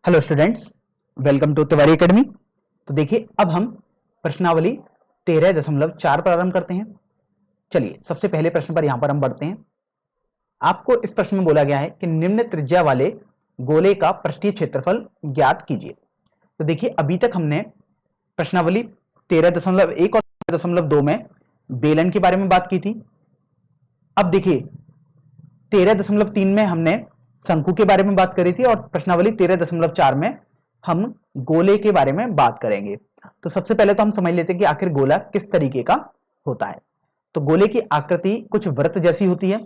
Hello students, welcome to Tiwari Academy. तो देखिए, अब हम प्रश्नावली 13.4 प्रारंभ करते हैं। चलिए, सबसे पहले प्रश्न पर यहां पर हम बढ़ते हैं। आपको इस प्रश्न में बोला गया है कि निम्न त्रिज्या वाले गोले का पृष्ठीय क्षेत्रफल ज्ञात कीजिए। तो देखिए, अभी तक हमने प्रश्नावली 13.1 और 13.2 में बेलन के बारे में बात की थी। अब देखिए, 13.3 में हमने शंकु के बारे में बात करी थी और प्रश्नावली 13.4 में हम गोले के बारे में बात करेंगे। तो सबसे पहले तो हम समझ लेते हैं कि आखिर गोला किस तरीके का होता है। तो गोले की आकृति कुछ वृत्त जैसी होती है,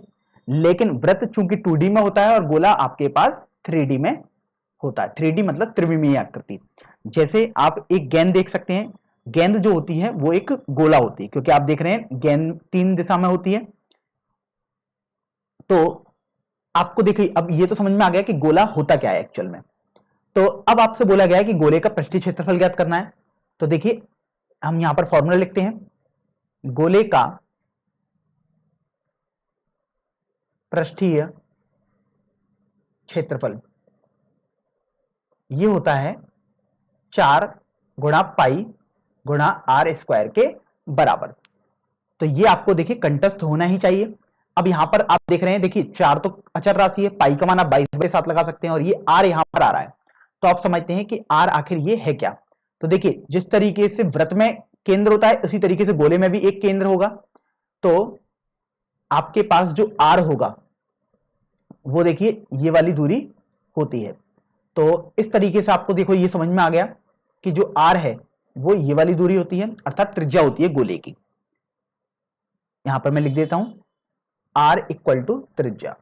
लेकिन वृत्त चूंकि 2D में होता है और गोला आपके पास 3D में होता है। 3D मतलब त्रिविमीय आकृति। जैसे आप एक गेंद देख सकते हैं, गेंद जो होती है वो एक गोला होती है, क्योंकि आप देख रहे हैं गेंद 3 दिशा में होती है। तो आपको देखिए, अब ये तो समझ में आ गया कि गोला होता क्या है एक्चुअल में। तो अब आपसे बोला गया है कि गोले का पृष्ठीय क्षेत्रफल ज्ञात करना है। तो देखिए, हम यहां पर फॉर्मूला लिखते हैं। गोले का पृष्ठीय क्षेत्रफल ये होता है 4 गुणा पाई गुणा आर स्क्वायर के बराबर। तो ये आपको देखिए कंठस्थ होना ही चाहिए। अब यहां पर आप देख रहे हैं, देखिए 4 तो अचर राशि है, पाई का मान आप 22/7 लगा सकते हैं और ये आर यहां पर आ रहा है। तो आप समझते हैं कि आर आखिर ये है क्या। तो देखिए, जिस तरीके से वृत्त में केंद्र होता है उसी तरीके से गोले में भी एक केंद्र होगा। तो आपके पास जो आर होगा वो देखिए ये वाली दूरी होती है। तो इस तरीके से आपको देखो ये समझ में आ गया कि जो आर है वो ये वाली दूरी होती है, अर्थात त्रिज्या होती है गोले की। यहां पर मैं लिख देता हूं आर इक्वल टू त्रिज्या।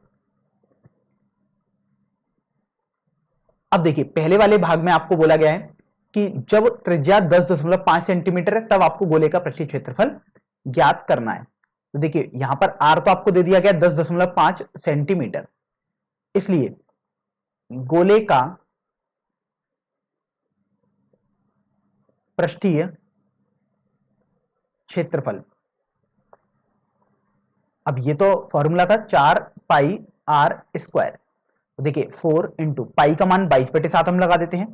अब देखिए, पहले वाले भाग में आपको बोला गया है कि जब त्रिज्या 10.5 सेंटीमीटर है तब आपको गोले का पृष्ठीय क्षेत्रफल ज्ञात करना है। तो देखिए, यहां पर आर तो आपको दे दिया गया 10.5 सेंटीमीटर, इसलिए गोले का पृष्ठीय क्षेत्रफल, अब ये तो फॉर्मूला था 4 पाई आर स्क्वायर। तो देखिए 4 इंटू पाई का मान 22/7 हम लगा देते हैं।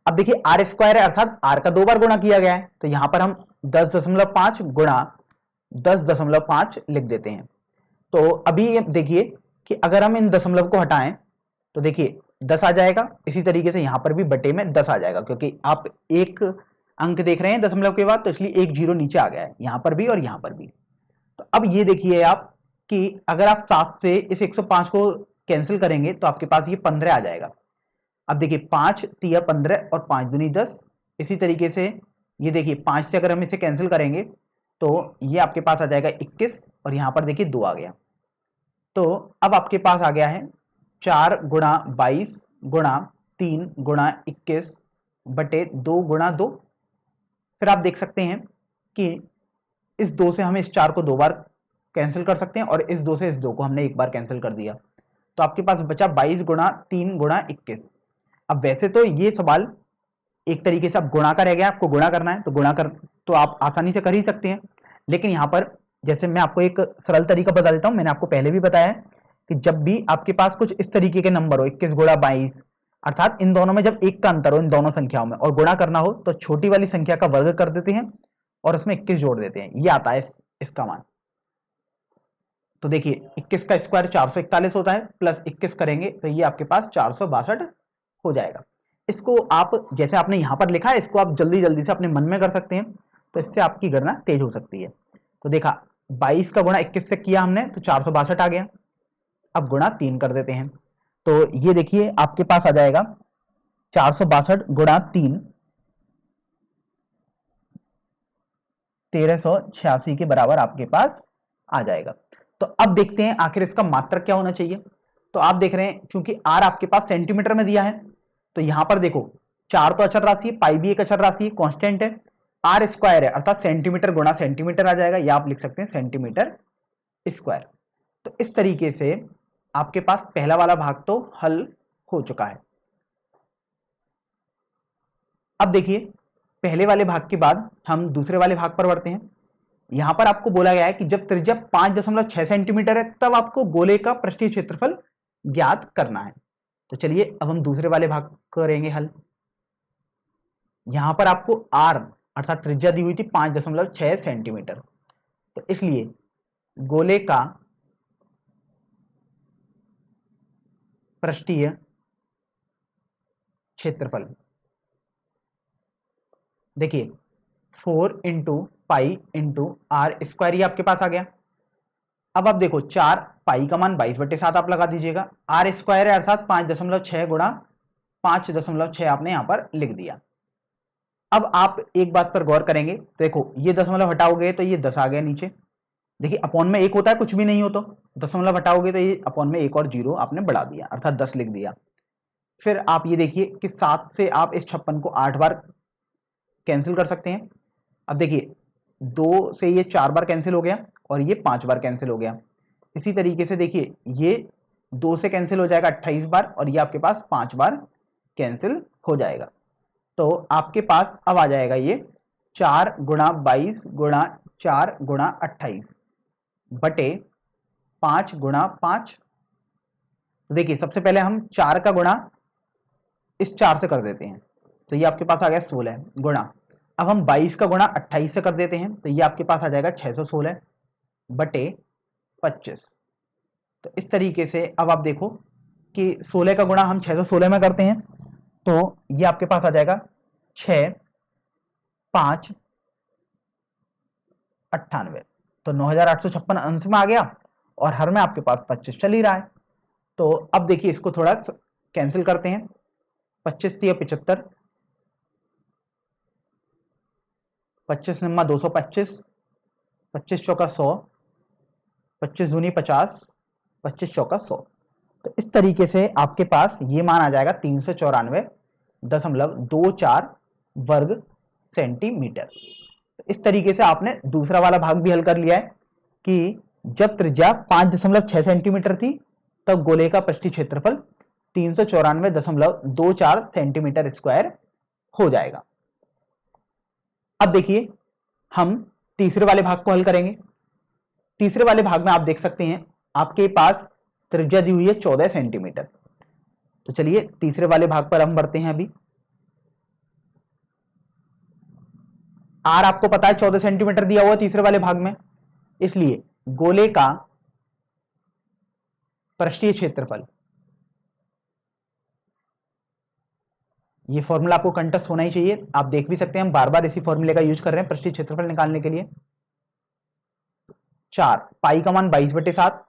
अब देखिए आर स्क्वायर है, अर्थात आर का 2 बार गुणा किया गया है, तो यहां पर हम 10.5 गुणा 10.5 लिख देते हैं। तो अभी देखिए कि अगर हम इन दशमलव को हटाएं तो देखिए 10 आ जाएगा। इसी तरीके से यहां पर भी बटे में 10 आ जाएगा, क्योंकि आप एक अंक देख रहे हैं दशमलव के बाद, तो इसलिए एक जीरो नीचे आ गया है, यहां पर भी और यहां पर भी। तो अब ये देखिए आप कि अगर आप 7 से इस 105 को कैंसिल करेंगे तो आपके पास ये 15 आ जाएगा। अब देखिए 5 तिया 15 और 5 दूनी 10। इसी तरीके से ये देखिए 5 से अगर हम इसे कैंसिल करेंगे तो ये आपके पास आ जाएगा 21 और यहां पर देखिए 2 आ गया। तो अब आपके पास आ गया है 4 गुणा 22 गुणा 3 गुणा 21 बटे 2 गुणा 2। फिर आप देख सकते हैं कि इस 2 से हम इस 4 को 2 बार कैंसिल कर सकते हैं और इस 2 से इस 2 को हमने एक बार कैंसिल कर दिया। तो आपके पास बचा 22 गुणा 3 गुणा 21। अब वैसे तो ये सवाल एक तरीके से अब गुणा का रह गया, आपको गुणा करना है तो गुणा कर तो आप आसानी से कर ही सकते हैं। लेकिन यहां पर जैसे मैं आपको एक सरल तरीका बता देता हूं, मैंने आपको पहले भी बताया है कि जब भी आपके पास कुछ इस तरीके के नंबर हो 21 गुणा 22, अर्थात इन दोनों में जब एक का अंतर हो इन दोनों संख्याओं में और गुणा करना हो तो छोटी वाली संख्या का वर्ग कर देते हैं और उसमें 21 जोड़ देते हैं, ये आता है इसका मान। तो देखिए 21 का स्क्वायर 441 होता है, प्लस 21 करेंगे तो ये आपके पास 462 हो जाएगा। इसको आप जैसे आपने यहां पर लिखा है इसको आप जल्दी जल्दी से अपने मन में कर सकते हैं, तो इससे आपकी गणना तेज हो सकती है। तो देखा 22 का गुणा 21 से किया हमने तो 462 आ गया। अब गुणा 3 कर देते हैं तो ये देखिए आपके पास आ जाएगा 462 गुणा 3 1386 के बराबर आपके पास आ जाएगा। तो अब देखते हैं आखिर इसका मात्रक क्या होना चाहिए। तो आप देख रहे हैं चूंकि आर आपके पास सेंटीमीटर में दिया है, तो यहां पर देखो 4 तो अचर राशि है, पाई भी एक अचर राशि है, कांस्टेंट है, आर स्क्वायर है अर्थात सेंटीमीटर गुणा सेंटीमीटर आ जाएगा, या आप लिख सकते हैं सेंटीमीटर स्क्वायर। तो इस तरीके से आपके पास पहला वाला भाग तो हल हो चुका है। अब देखिए पहले वाले भाग के बाद हम दूसरे वाले भाग पर बढ़ते हैं। यहां पर आपको बोला गया है कि जब त्रिज्या 5.6 सेंटीमीटर है तब आपको गोले का पृष्ठीय क्षेत्रफल ज्ञात करना है। तो चलिए अब हम दूसरे वाले भाग करेंगे हल। यहां पर आपको आर अर्थात त्रिज्या दी हुई थी 5.6 सेंटीमीटर, तो इसलिए गोले का पृष्ठीय क्षेत्रफल, देखिए 4 into pi into r square, ये आपके पास आ गया। अब आप देखो 4 पाई का मान 22/7 आप लगा दीजिएगा, आर स्क्वायर है अर्थात 5.6 गुणा 5.6 आपने यहां पर लिख दिया। अब आप एक बात पर गौर करेंगे, देखो ये दशमलव हटाओगे तो ये 10 आ गया नीचे, देखिए अपॉन में 1 होता है कुछ भी नहीं हो तो, दशमलव हटाओगे तो ये अपॉन में 1 और 0 आपने बढ़ा दिया अर्थात 10 लिख दिया। फिर आप ये देखिए कि 7 से आप इस 56 को 8 बार कैंसिल कर सकते हैं। अब देखिए 2 से ये 4 बार कैंसिल हो गया और ये 5 बार कैंसिल हो गया। इसी तरीके से देखिए ये 2 से कैंसिल हो जाएगा 28 बार और ये आपके पास 5 बार कैंसिल हो जाएगा। तो आपके पास अब आ जाएगा ये 4 गुणा 22 गुणा 4 गुणा 28 बटे 5 गुणा 5। देखिए सबसे पहले हम 4 का गुणा इस 4 से कर देते हैं, तो ये आपके पास आ गया 16 गुणा, अब हम 22 का गुणा 28 से कर देते हैं, तो ये आपके पास आ जाएगा 616 बटे 25। तो इस तरीके से अब आप देखो कि 16 का गुणा हम 616 में करते हैं, तो ये आपके पास आ जाएगा 6 5 98, तो 9856 अंश में आ गया और हर में आपके पास 25 चल ही रहा है। तो अब देखिए इसको थोड़ा कैंसिल करते हैं, 25 से 75, 25 निम्मा 225, 25 चौका 100, 25 दूनी 50, 25 चौका 100। तो इस तरीके से आपके पास ये मान आ जाएगा 394.24 वर्ग सेंटीमीटर। इस तरीके से आपने दूसरा वाला भाग भी हल कर लिया है कि जब त्रिज्या 5.6 सेंटीमीटर थी तब गोले का पृष्ठीय क्षेत्रफल 394.24 सेंटीमीटर स्क्वायर हो जाएगा। अब देखिए हम तीसरे वाले भाग को हल करेंगे। तीसरे वाले भाग में आप देख सकते हैं आपके पास त्रिज्या दी हुई है 14 सेंटीमीटर। तो चलिए तीसरे वाले भाग पर हम बढ़ते हैं। अभी आर आपको पता है 14 सेंटीमीटर दिया हुआ तीसरे वाले भाग में, इसलिए गोले का पृष्ठीय क्षेत्रफल, ये फॉर्मूला आपको कंठस्थ होना ही चाहिए, आप देख भी सकते हैं हम बार बार इसी फॉर्मूले का यूज कर रहे हैं पृष्ठीय क्षेत्रफल निकालने के लिए। 4 पाई का मान 22/7,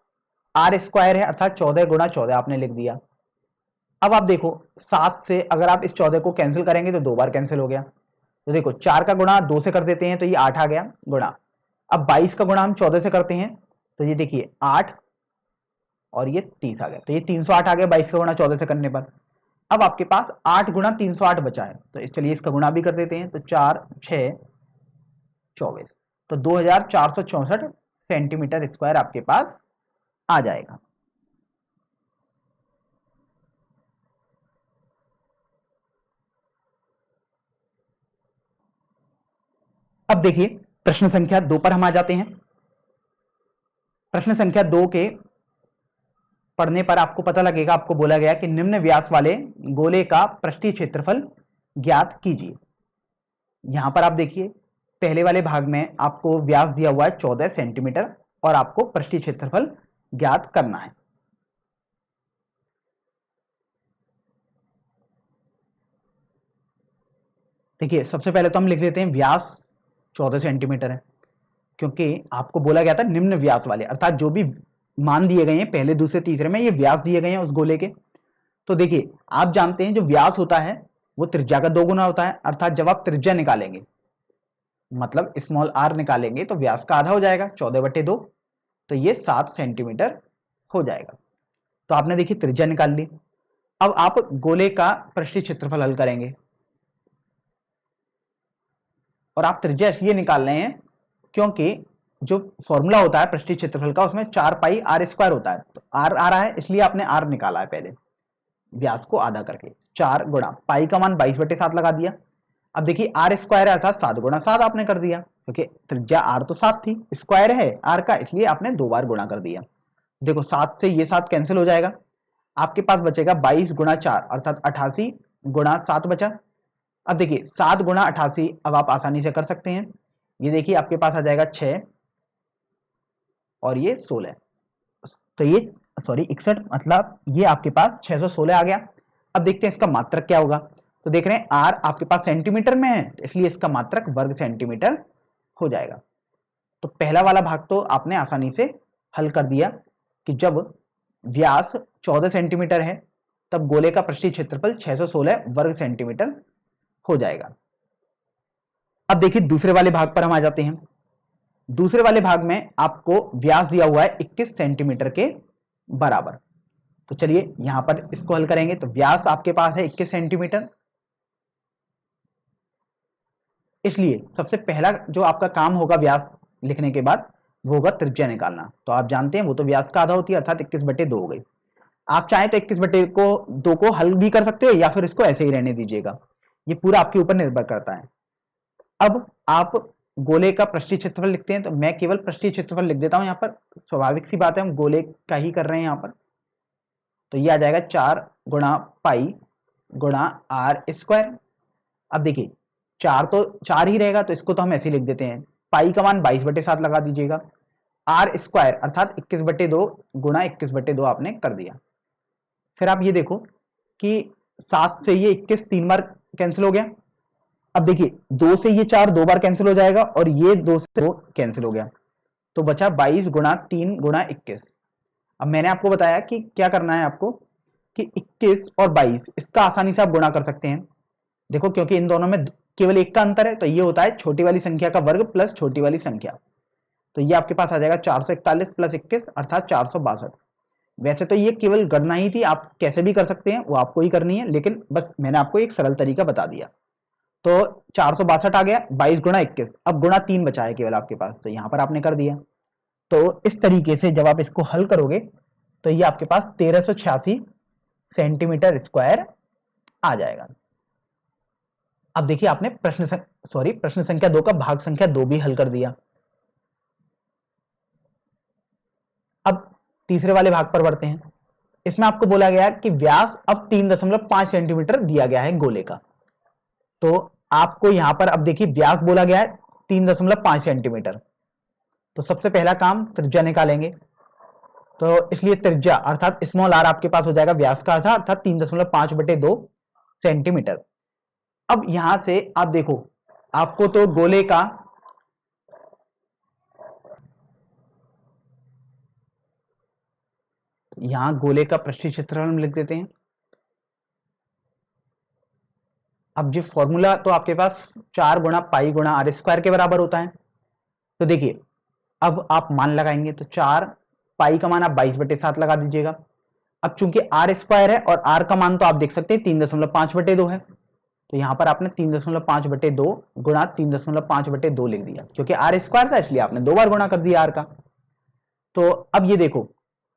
आर स्क्वायर है अर्थात 14 गुणा 14 आपने लिख दिया। अब आप देखो 7 से अगर आप इस 14 को कैंसिल करेंगे तो 2 बार कैंसिल हो गया, तो देखो 4 का गुणा 2 से कर देते हैं तो ये 8 आ गया गुणा, अब 22 का गुणा हम 14 से करते हैं तो ये देखिए 8 और ये 30 आ गया, तो ये 308 आ गया 22 का गुणा 14 से करने पर। अब आपके पास 8 गुणा 308 बचा है, तो चलिए इसका गुणा भी कर देते हैं, तो 4 6 24, तो 2464 सेंटीमीटर स्क्वायर आपके पास आ जाएगा। अब देखिए प्रश्न संख्या 2 पर हम आ जाते हैं। प्रश्न संख्या 2 के पढ़ने पर आपको पता लगेगा, आपको बोला गया कि निम्न व्यास वाले गोले का पृष्ठीय क्षेत्रफल ज्ञात कीजिए। यहां पर आप देखिए पहले वाले भाग में आपको व्यास दिया हुआ है 14 सेंटीमीटर और आपको पृष्ठीय क्षेत्रफल ज्ञात करना है। देखिए सबसे पहले तो हम लिख लेते हैं व्यास 14 सेंटीमीटर है, क्योंकि आपको बोला गया था निम्न व्यास वाले अर्थात जो भी मान दिए गए हैं पहले दूसरे तीसरे में ये व्यास दिए गए हैं उस गोले के। तो देखिए आप जानते हैं जो व्यास होता है वो त्रिज्या का 2 गुना होता है, अर्थात जब आप त्रिज्या निकालेंगे मतलब स्मॉल आर निकालेंगे तो व्यास का आधा हो जाएगा 14/2, तो ये 7 सेंटीमीटर हो जाएगा। तो आपने देखिए त्रिज्या निकाल ली। अब आप गोले का पृष्ठीय क्षेत्रफल हल करेंगे और आप त्रिज्या इसलिए निकाल रहे हैं क्योंकि जो फॉर्मूला होता है पृष्ठीय क्षेत्रफल का उसमें 4 पाई आर स्क्वायर होता है, तो आर आ रहा है इसलिए आपने आर निकाला है पहले व्यास को आधा करके। 4 गुणा पाई का मान 22/7 लगा दिया। अब देखिए आर स्क्वायर है अर्थात 7 गुणा 7 आपने कर दिया, क्योंकि त्रिज्या आर तो 7 थी, स्क्वायर है आर का इसलिए आपने 2 बार गुणा कर दिया। देखो 7 से ये 7 कैंसिल हो जाएगा, आपके पास बचेगा 22 गुणा 4 अर्थात 88 गुणा 7 बचा। अब देखिए 7 गुणा 88 अब आप आसानी से कर सकते हैं। ये देखिए आपके पास आ जाएगा 6 और ये 16, तो ये सॉरी 61, मतलब ये आपके पास 616 आ गया। अब देखते हैं इसका मात्रक क्या होगा। तो देख रहे हैं आर आपके पास सेंटीमीटर में है, इसलिए इसका मात्रक वर्ग सेंटीमीटर हो जाएगा। तो पहला वाला भाग तो आपने आसानी से हल कर दिया कि जब व्यास 14 सेंटीमीटर है तब गोले का पृष्ठीय क्षेत्रफल 616 वर्ग सेंटीमीटर हो जाएगा। अब देखिए दूसरे वाले भाग पर हम आ जाते हैं। दूसरे वाले भाग में आपको व्यास दिया हुआ है 21 सेंटीमीटर के बराबर। तो चलिए यहां पर इसको हल करेंगे। तो व्यास आपके पास है 21 सेंटीमीटर, इसलिए सबसे पहला जो आपका काम होगा व्यास लिखने के बाद वो होगा त्रिज्या निकालना। तो आप जानते हैं वो तो व्यास का आधा होती है अर्थात 21/2 हो गई। आप चाहें तो 21/2 को हल भी कर सकते हो या फिर इसको ऐसे ही रहने दीजिएगा, ये पूरा आपके ऊपर निर्भर करता है। अब आप गोले का पृष्ठीय क्षेत्रफल लिखते हैं, तो मैं केवल पृष्ठीय क्षेत्रफल लिख देता हूं यहां पर, स्वाभाविक सी बात है हम गोले का ही कर रहे हैं यहां पर। तो ये आ जाएगा 4 गुणा पाई गुणा आर स्क्वायर। अब देखिए 4 तो 4 ही रहेगा, तो इसको तो हम ऐसे ही लिख देते हैं। पाई का मान 22/7 लगा दीजिएगा। आर स्क्वायर अर्थात 21/2 गुणा 21/2 आपने कर दिया। फिर आप ये देखो कि 7 से ये 21 3 बार कैंसिल हो गया। अब देखिए 2 से ये 4 2 बार कैंसिल हो जाएगा और ये 2 से 2 कैंसिल हो गया, तो बचा 22 गुणा 3 गुणा 21। अब मैंने आपको बताया कि क्या करना है आपको कि 21 और 22 इसका आसानी से आप गुणा कर सकते हैं। देखो क्योंकि इन दोनों में केवल एक का अंतर है, तो ये होता है छोटी वाली संख्या का वर्ग प्लस छोटी वाली संख्या। तो ये आपके पास आ जाएगा 441 प्लस 21 अर्थात 462। वैसे तो ये केवल गणना ही थी, आप कैसे भी कर सकते हैं वो आपको ही करनी है, लेकिन बस मैंने आपको एक सरल तरीका बता दिया। तो 462 आ गया, 22 गुणा 21, अब गुणा 3 बचा है केवल आपके पास, तो यहां पर आपने कर दिया। तो इस तरीके से जब आप इसको हल करोगे तो ये आपके पास 1386 सेंटीमीटर स्क्वायर आ जाएगा। अब देखिए आपने प्रश्न संख्या 2 का भाग संख्या 2 भी हल कर दिया। अब तीसरे वाले भाग पर बढ़ते हैं। इसमें आपको बोला गया कि व्यास अब 3.5 सेंटीमीटर दिया गया है गोले का। तो आपको यहां पर अब देखिए व्यास बोला गया है 3.5 सेंटीमीटर, तो सबसे पहला काम त्रिज्या निकालेंगे। तो इसलिए त्रिज्या अर्थात स्मॉल आर आपके पास हो जाएगा व्यास का आधा अर्थात 3.5/2 सेंटीमीटर। अब यहां से आप देखो आपको तो गोले का यहां गोले का पृष्ठीय क्षेत्रफल हम लिख देते हैं। अब जो फॉर्मूला तो आपके पास 4 गुणा पाई गुणा आर स्क्वायर के बराबर होता है। तो देखिए अब आप मान लगाएंगे, तो 4 पाई का मान आप 22/7 लगा दीजिएगा। अब चूंकि आर स्क्वायर है और आर का मान तो आप देख सकते हैं 3.5/2 है, तो यहां पर आपने 3.5/2 गुणा 3.5/2 लिख दिया, क्योंकि आर स्क्वायर था इसलिए आपने 2 बार गुणा कर दिया आर का। तो अब ये देखो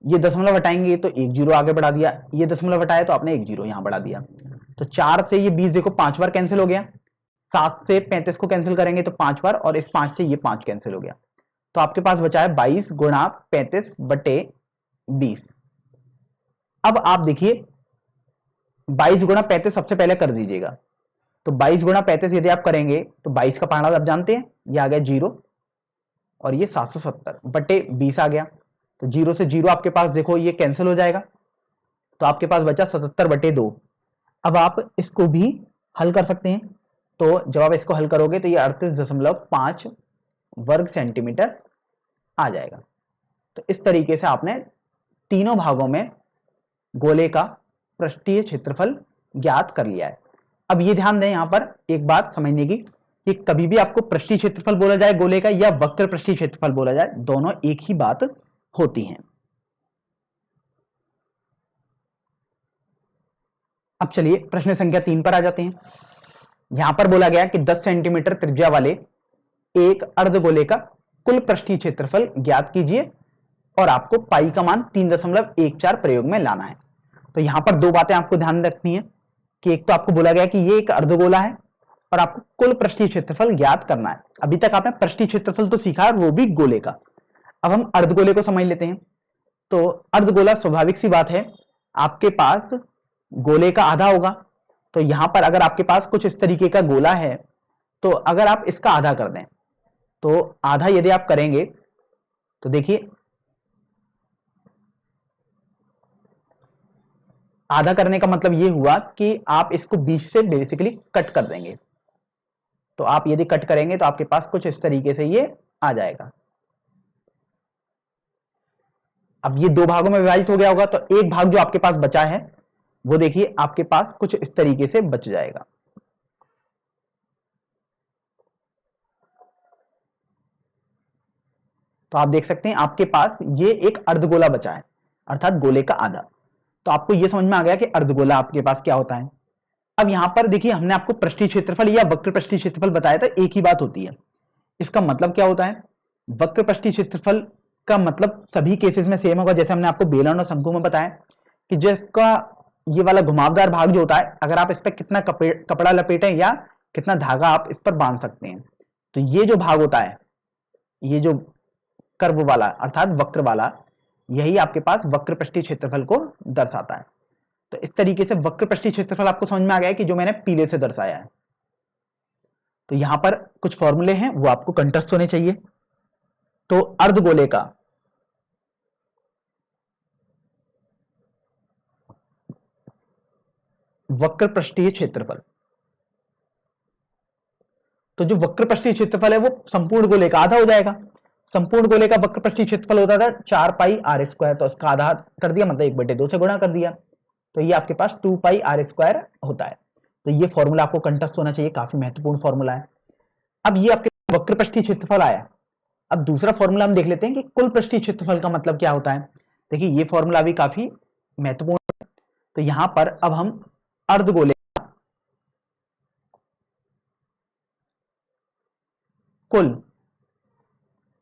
ये दशमलव हटाएंगे तो एक जीरो आगे बढ़ा दिया, ये दशमलव हटाया तो आपने एक जीरो यहां बढ़ा दिया। तो 4 से ये 20 देखो 5 बार कैंसिल हो गया, 7 से 35 को कैंसिल करेंगे तो 5 बार, और इस 5 से ये 5 कैंसिल हो गया। तो आपके पास बचा है 22 गुणा 35/20। अब आप देखिए 22 गुणा 35 सबसे पहले कर दीजिएगा। तो 22 गुणा 35 यदि आप करेंगे तो 22 का पहाड़ा आप जानते हैं, ये आ गया 0 और ये 770/20 आ गया। तो 0 से 0 आपके पास देखो ये कैंसिल हो जाएगा, तो आपके पास बचा 77/2। अब आप इसको भी हल कर सकते हैं। तो जब आप इसको हल करोगे तो ये 38.5 वर्ग सेंटीमीटर आ जाएगा। तो इस तरीके से आपने तीनों भागों में गोले का पृष्ठीय क्षेत्रफल ज्ञात कर लिया है। अब ये ध्यान दें यहां पर एक बात समझने की कि कभी भी आपको पृष्ठीय क्षेत्रफल बोला जाए गोले का या वक्र पृष्ठीय क्षेत्रफल बोला जाए, दोनों एक ही बात होती हैं। अब चलिए प्रश्न संख्या 3 पर आ जाते हैं। यहां पर बोला गया कि 10 सेंटीमीटर त्रिज्या वाले एक अर्धगोले का कुल पृष्ठीय क्षेत्रफल ज्ञात कीजिए और आपको पाई का मान 3.14 प्रयोग में लाना है। तो यहां पर दो बातें आपको ध्यान रखनी है कि एक तो आपको बोला गया कि ये एक अर्धगोला है और आपको कुल पृष्ठीय क्षेत्रफल ज्ञात करना है। अभी तक आपने पृष्ठीय क्षेत्रफल तो सीखा है, वो भी गोले का। अब हम अर्धगोले को समझ लेते हैं। तो अर्धगोला स्वाभाविक सी बात है आपके पास गोले का आधा होगा। तो यहां पर अगर आपके पास कुछ इस तरीके का गोला है, तो अगर आप इसका आधा कर दें, तो आधा यदि आप करेंगे तो देखिए आधा करने का मतलब ये हुआ कि आप इसको बीच से बेसिकली कट कर देंगे। तो आप यदि कट करेंगे तो आपके पास कुछ इस तरीके से ये आ जाएगा। अब ये दो भागों में विभाजित हो गया होगा, तो एक भाग जो आपके पास बचा है वो देखिए आपके पास कुछ इस तरीके से बच जाएगा। तो आप देख सकते हैं आपके पास ये एक अर्धगोला बचा है, अर्थात गोले का आधा। तो आपको ये समझ में आ गया कि अर्धगोला आपके पास क्या होता है। अब यहां पर देखिए हमने आपको पृष्ठीय क्षेत्रफल या वक्र पृष्ठीय क्षेत्रफल बताया था, एक ही बात होती है। इसका मतलब क्या होता है, वक्र पृष्ठीय क्षेत्रफल का मतलब सभी केसेस में सेम होगा। जैसे हमने आपको बेलन और शंकु में बताया कि जिसका ये वाला घुमावदार भाग जो होता है, अगर आप इस पर कितना कपड़ा लपेटें या कितना धागा आप इस पर बांध सकते हैं, तो ये जो भाग होता है, ये जो कर्व वाला अर्थात वक्र वाला, यही आपके पास वक्र पृष्ठीय क्षेत्रफल को दर्शाता है। तो इस तरीके से वक्र पृष्ठीय क्षेत्रफल आपको समझ में आ गया है कि जो मैंने पीले से दर्शाया है। तो यहां पर कुछ फॉर्मूले हैं, वो आपको कंठस्थ होने चाहिए। तो अर्धगोले का वक्र पृष्ठीय क्षेत्रफल, तो जो वक्र पृष्ठीय क्षेत्रफल है वो संपूर्ण गोले का आधा हो जाएगा। संपूर्ण गोले का वक्र पृष्ठीय क्षेत्रफल होता था 4 पाई आर स्क्वायर, तो उसका आधा कर दिया, मतलब 1/2 से गुणा कर दिया, तो ये आपके पास 2 पाई आर स्क्वायर होता है। तो ये फॉर्मूला आपको कंठस्थ होना चाहिए, काफी महत्वपूर्ण फॉर्मूला है। अब ये आपके वक्र पृष्ठीय क्षेत्रफल आया। अब दूसरा फॉर्मूला हम देख लेते हैं कि कुल पृष्ठीय क्षेत्रफल का मतलब क्या होता है। देखिए ये फॉर्मूला भी काफी महत्वपूर्ण है। तो यहां पर अब हम अर्धगोले कुल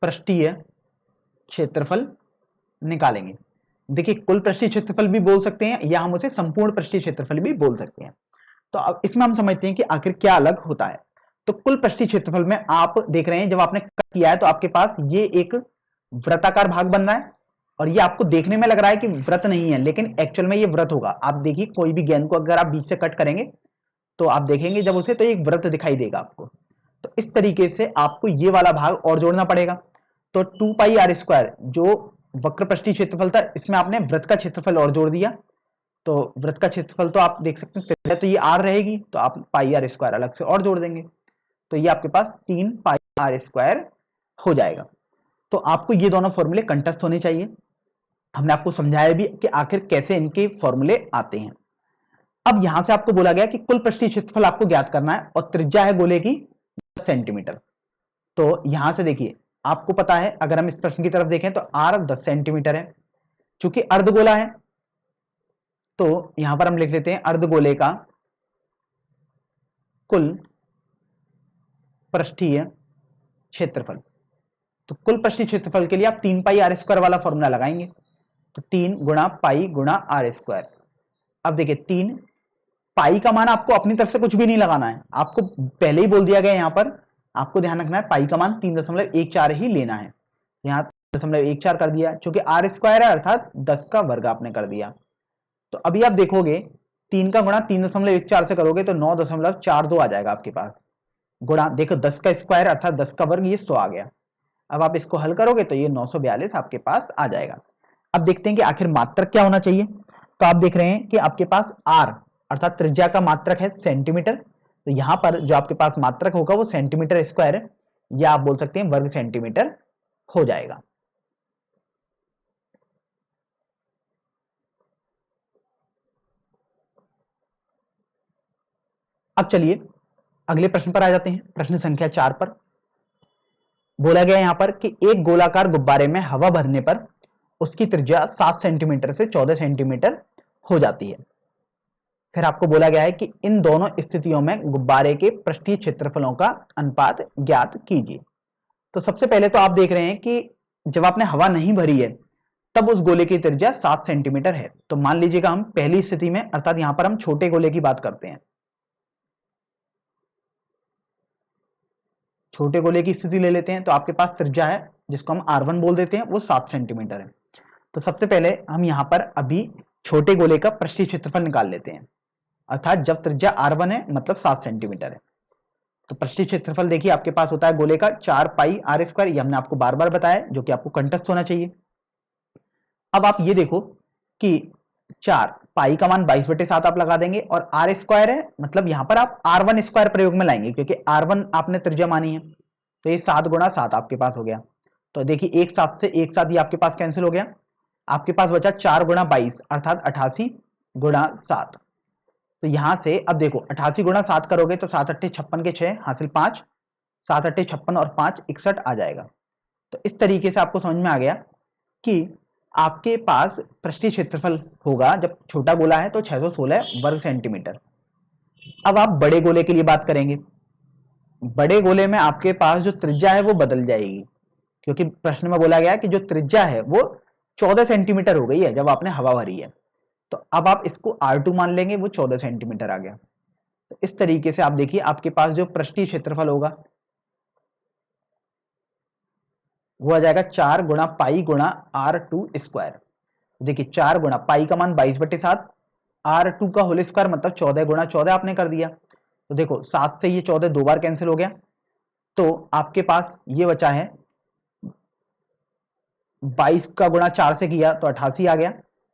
पृष्ठीय क्षेत्रफल निकालेंगे। देखिए कुल पृष्ठीय क्षेत्रफल भी बोल सकते हैं या हम उसे संपूर्ण पृष्ठीय क्षेत्रफल भी बोल सकते हैं। तो अब इसमें हम समझते हैं कि आखिर क्या अलग होता है। तो कुल पृष्ठीय क्षेत्रफल में आप देख रहे हैं जब आपने कट किया है तो आपके पास ये एक वृत्ताकार भाग बन रहा है, और ये आपको देखने में लग रहा है कि वृत्त नहीं है, लेकिन एक्चुअल में ये वृत्त होगा। आप देखिए कोई भी गेंद को अगर आप बीच से कट करेंगे तो आप देखेंगे जब उसे, तो एक वृत्त दिखाई देगा आपको। तो इस तरीके से आपको ये वाला भाग और जोड़ना पड़ेगा। तो 2 पाई आर स्क्वायर जो वक्र पृष्ठीय क्षेत्रफल था, इसमें आपने वृत्त का क्षेत्रफल और जोड़ दिया। तो वृत्त का क्षेत्रफल तो आप देख सकते हैं, तो ये आर रहेगी, तो आप पाई आर स्क्वायर अलग से और जोड़ देंगे, तो ये आपके पास 3 पाई आर स्क्वायर हो जाएगा। तो आपको ये दोनों फॉर्मूले कंठस्थ होने चाहिए। हमने आपको समझाया भी कि आखिर कैसे इनके फॉर्मूले आते हैं। अब यहां से आपको बोला गया कि कुल पृष्ठीय क्षेत्रफल आपको ज्ञात करना है और त्रिज्या है गोले की 10 सेंटीमीटर। तो यहां से देखिए आपको पता है, अगर हम इस प्रश्न की तरफ देखें तो आर 10 सेंटीमीटर है। चूंकि अर्धगोला है तो यहां पर हम लिख लेते हैं अर्धगोले का कुल पृष्ठीय क्षेत्रफल। तो कुल पृष्ठीय क्षेत्रफल के लिए आप 3 पाई आर स्क्वायर वाला फॉर्मूला लगाएंगे। तो 3 गुणा पाई गुणा आर स्क्वायर। अब देखिए 3 पाई का मान आपको अपनी तरफ से कुछ भी नहीं लगाना है, आपको पहले ही बोल दिया गया। यहां पर आपको ध्यान रखना है पाई का मान 3.14 ही लेना है। यहां 3.14 कर दिया, क्योंकि आर स्क्वायर है अर्थात 10 का वर्ग आपने कर दिया। तो अभी आप देखोगे 3 का गुणा 3.14 से करोगे तो 9.42 आ जाएगा आपके पास। गुणा देखो 10 का स्क्वायर अर्थात 10 का वर्ग, ये 100 आ गया। अब आप इसको हल करोगे तो ये 942 आपके पास आ जाएगा। अब देखते हैं कि आखिर मात्रक क्या होना चाहिए। तो आप देख रहे हैं कि आपके पास आर अर्थात त्रिज्या का मात्रक है सेंटीमीटर। तो यहां पर जो आपके पास मात्रक होगा वो सेंटीमीटर स्क्वायर या आप बोल सकते हैं वर्ग सेंटीमीटर हो जाएगा। अब चलिए अगले प्रश्न पर आ जाते हैं। प्रश्न संख्या 4 पर बोला गया यहां पर कि एक गोलाकार गुब्बारे में हवा भरने पर उसकी त्रिज्या 7 सेंटीमीटर से 14 सेंटीमीटर हो जाती है। फिर आपको बोला गया है कि इन दोनों स्थितियों में गुब्बारे के पृष्ठीय क्षेत्रफलों का अनुपात ज्ञात कीजिए। तो सबसे पहले तो आप देख रहे हैं कि जब आपने हवा नहीं भरी है तब उस गोले की त्रिज्या 7 सेंटीमीटर है। तो मान लीजिएगा हम पहली स्थिति में, अर्थात यहां पर हम छोटे गोले की बात करते हैं, छोटे गोले की स्थिति ले लेते हैं। तो आपके पास त्रिज्या है जिसको हम R1 बोल देते हैं, वो 7 सेंटीमीटर है। तो सबसे पहले हम यहां पर अभी छोटे गोले का पृष्ठीय क्षेत्रफल निकाल लेते हैं, अर्थात जब त्रिज्या r1 है मतलब 7 सेंटीमीटर है, तो पृष्ठीय क्षेत्रफल देखिए आपके पास होता है गोले का 4 पाई आर स्क्वायर, ये हमने आपको बार बार बताया जो कि आपको कंठस्थ होना चाहिए। अब आप ये देखो कि 4 पाई का मान 22/7 आप लगा देंगे और आर स्क्वायर है मतलब यहां पर आप r1 स्क्वायर प्रयोग में लाएंगे क्योंकि r1 आपने त्रिज्या मानी है, तो ये 7 गुणा 7 आपके पास हो गया। तो देखिए एक साथ से एक साथ ये आपके पास कैंसिल हो गया, आपके पास बचा 4 गुणा 22 अर्थात 88 गुणा 7। तो यहां से अब देखो 88 गुणा 7 करोगे तो 7 अट्ठे 56 के 6 हासिल 5, 7 अट्ठे 56 और 5 61 आ जाएगा। तो इस तरीके से आपको समझ में आ गया कि आपके पास पृष्ठीय क्षेत्रफल होगा जब छोटा गोला है तो 616 वर्ग सेंटीमीटर। अब आप बड़े गोले के लिए बात करेंगे। बड़े गोले में आपके पास जो त्रिज्या है वो बदल जाएगी क्योंकि प्रश्न में बोला गया है कि जो त्रिज्या है वो 14 सेंटीमीटर हो गई है जब आपने हवा भरी है, तो अब आप इसको R2 मान लेंगे, वो 14 सेंटीमीटर आ गया। तो इस तरीके से आप देखिए आपके पास जो पृष्ठीय क्षेत्रफल होगा वो आ जाएगा 4 गुणा पाई गुणा R2 स्क्वायर। देखिए 4 गुणा पाई का मान 22/7, R2 का होल स्क्वायर मतलब 14 गुणा 14 आपने कर दिया। तो देखो 7 से ये 14 दो बार कैंसिल हो गया, तो आपके पास ये बचा है 22 का गुणा 4 से किया तो 88 आ गया,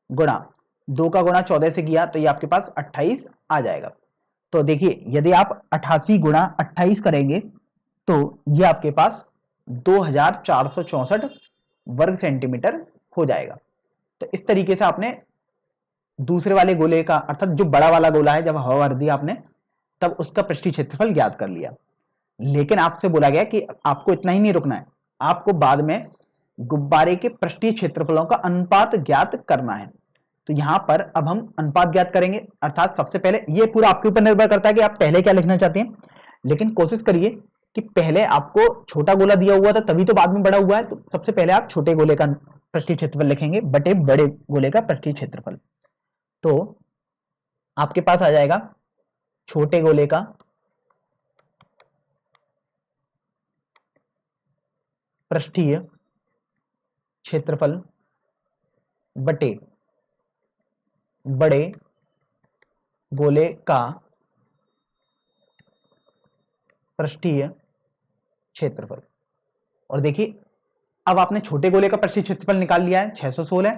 गुणा 2 का गुणा 14 से किया तो ये आपके पास 28 आ जाएगा। तो देखिए यदि आप 88 गुणा 28 करेंगे तो ये आपके पास 2464 वर्ग सेंटीमीटर हो जाएगा। तो इस तरीके से आपने दूसरे वाले गोले का अर्थात जो बड़ा वाला गोला है जब हवा भर दी आपने तब उसका पृष्ठीय क्षेत्रफल ज्ञात कर लिया। लेकिन आपसे बोला गया कि आपको इतना ही नहीं रुकना है, आपको बाद में गुब्बारे के पृष्ठीय क्षेत्रफलों का अनुपात ज्ञात करना है। तो यहां पर अब हम अनुपात ज्ञात करेंगे, अर्थात सबसे पहले ये पूरा आपके ऊपर निर्भर करता है कि आप पहले क्या लिखना चाहते हैं, लेकिन कोशिश करिए कि पहले आपको छोटा गोला दिया हुआ था तभी तो बाद में बड़ा हुआ है, तो सबसे पहले आप छोटे गोले का पृष्ठीय क्षेत्रफल लिखेंगे बटे बड़े गोले का पृष्ठीय क्षेत्रफल। तो आपके पास आ जाएगा छोटे गोले का पृष्ठीय क्षेत्रफल बटे बड़े गोले का पृष्ठीय क्षेत्रफल। और देखिए अब आपने छोटे गोले का पृष्ठीय क्षेत्रफल निकाल लिया है 616,